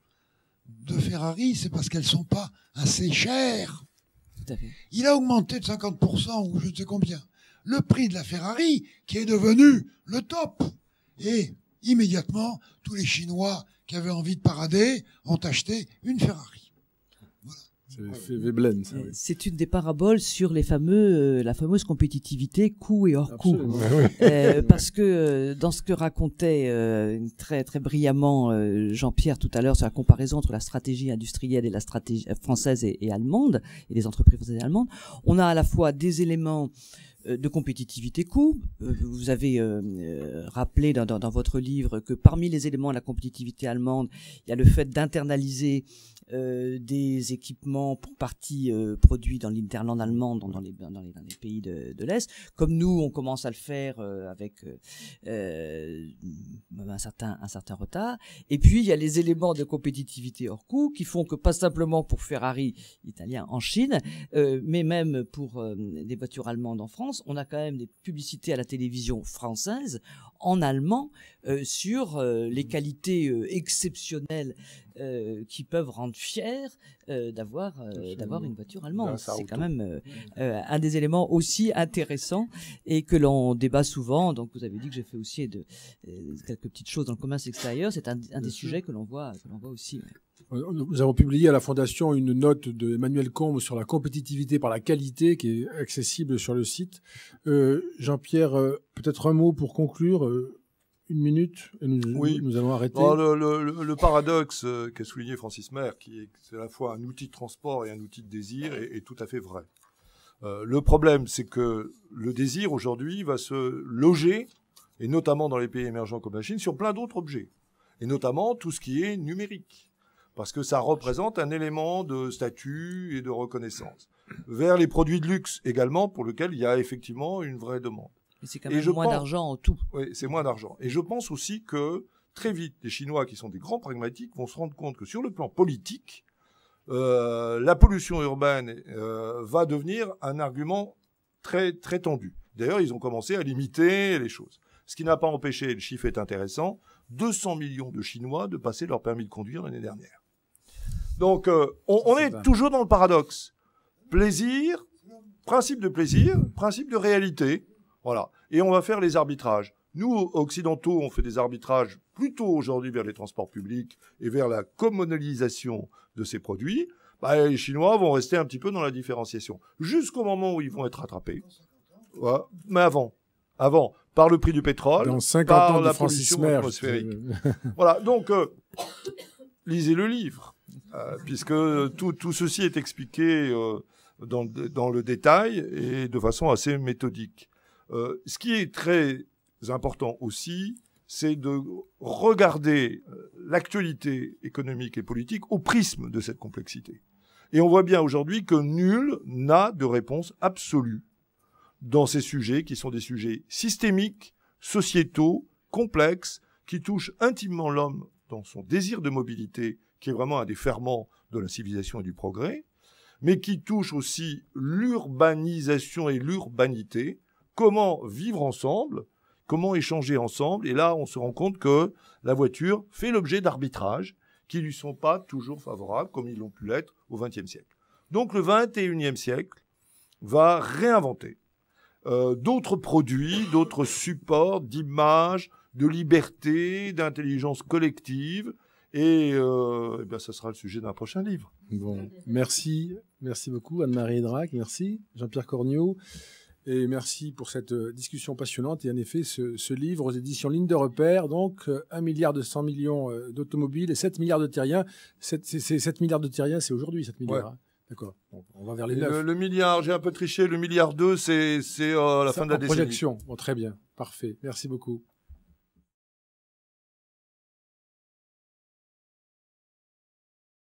de Ferrari, c'est parce qu'elles sont pas assez chères. Tout à fait. Il a augmenté de 50% ou je ne sais combien le prix de la Ferrari, qui est devenu le top. Et immédiatement, tous les Chinois qui avaient envie de parader ont acheté une Ferrari. C'est l'effet Veblen, ça. Oui. C'est une des paraboles sur la fameuse compétitivité coût et hors coût. Oui. Parce que dans ce que racontait très très brillamment Jean-Pierre tout à l'heure sur la comparaison entre la stratégie industrielle et la stratégie française et allemande, et les entreprises françaises et allemandes, on a à la fois des éléments de compétitivité coût. Vous avez rappelé dans votre livre que parmi les éléments de la compétitivité allemande, il y a le fait d'internaliser des équipements pour partie produits dans l'hinterland allemand, dans les pays de l'Est, comme nous on commence à le faire avec un certain retard. Et puis il y a les éléments de compétitivité hors coût qui font que pas simplement pour Ferrari italien en Chine, mais même pour des voitures allemandes en France, on a quand même des publicités à la télévision française en allemand sur les qualités exceptionnelles qui peuvent rendre fiers d'avoir une voiture allemande. C'est quand même un des éléments aussi intéressants et que l'on débat souvent. Donc vous avez dit que j'ai fait aussi quelques petites choses dans le commerce extérieur. C'est un des sujets que l'on voit aussi. Ouais. Nous avons publié à la Fondation une note d'Emmanuel Combe sur la compétitivité par la qualité qui est accessible sur le site. Jean-Pierre, peut-être un mot pour conclure, 1 minute, et nous allons arrêter. Bon, le paradoxe qu'a souligné Francis Maire, qui est à la fois un outil de transport et un outil de désir, est tout à fait vrai. Le problème, c'est que le désir, aujourd'hui, va se loger, et notamment dans les pays émergents comme la Chine, sur plein d'autres objets, et notamment tout ce qui est numérique, parce que ça représente un élément de statut et de reconnaissance. Vers les produits de luxe également, pour lesquels il y a effectivement une vraie demande. Mais c'est quand même moins d'argent en tout. Oui, c'est moins d'argent. Et je pense aussi que très vite, les Chinois, qui sont des grands pragmatiques, vont se rendre compte que sur le plan politique, la pollution urbaine va devenir un argument très, très tendu. D'ailleurs, ils ont commencé à limiter les choses. Ce qui n'a pas empêché, le chiffre est intéressant, 200 millions de Chinois de passer leur permis de conduire l'année dernière. Donc, on est toujours dans le paradoxe. Plaisir, principe de réalité. Voilà. Et on va faire les arbitrages. Nous, occidentaux, on fait des arbitrages plutôt aujourd'hui vers les transports publics et vers la communalisation de ces produits. Bah, les Chinois vont rester un petit peu dans la différenciation. Jusqu'au moment où ils vont être rattrapés. Ouais. Mais avant, par le prix du pétrole, dans 50 par ans la Francis pollution Maire, atmosphérique. Voilà. Donc, lisez le livre. Puisque tout ceci est expliqué dans le détail et de façon assez méthodique. Ce qui est très important aussi, c'est de regarder l'actualité économique et politique au prisme de cette complexité. Et on voit bien aujourd'hui que nul n'a de réponse absolue dans ces sujets qui sont des sujets systémiques, sociétaux, complexes, qui touchent intimement l'homme dans son désir de mobilité, qui est vraiment un des ferments de la civilisation et du progrès, mais qui touchent aussi l'urbanisation et l'urbanité. Comment vivre ensemble, comment échanger ensemble. Et là, on se rend compte que la voiture fait l'objet d'arbitrages qui ne lui sont pas toujours favorables, comme ils l'ont pu l'être au XXe siècle. Donc le XXIe siècle va réinventer d'autres produits, d'autres supports d'images, de liberté, d'intelligence collective. Et ben, ça sera le sujet d'un prochain livre. Bon, merci beaucoup Anne-Marie Drac, merci Jean-Pierre Corniot. Et merci pour cette discussion passionnante. Et en effet, ce livre aux éditions Ligne de Repère, donc 1,2 milliard d'automobiles et 7 milliards de terriens. 7 milliards de terriens, c'est aujourd'hui 7 milliards. Ouais. Hein. D'accord. Bon, on va vers les 9. Le milliard, j'ai un peu triché, le milliard 2, c'est la fin de la décennie. Projection. Bon, très bien. Parfait. Merci beaucoup.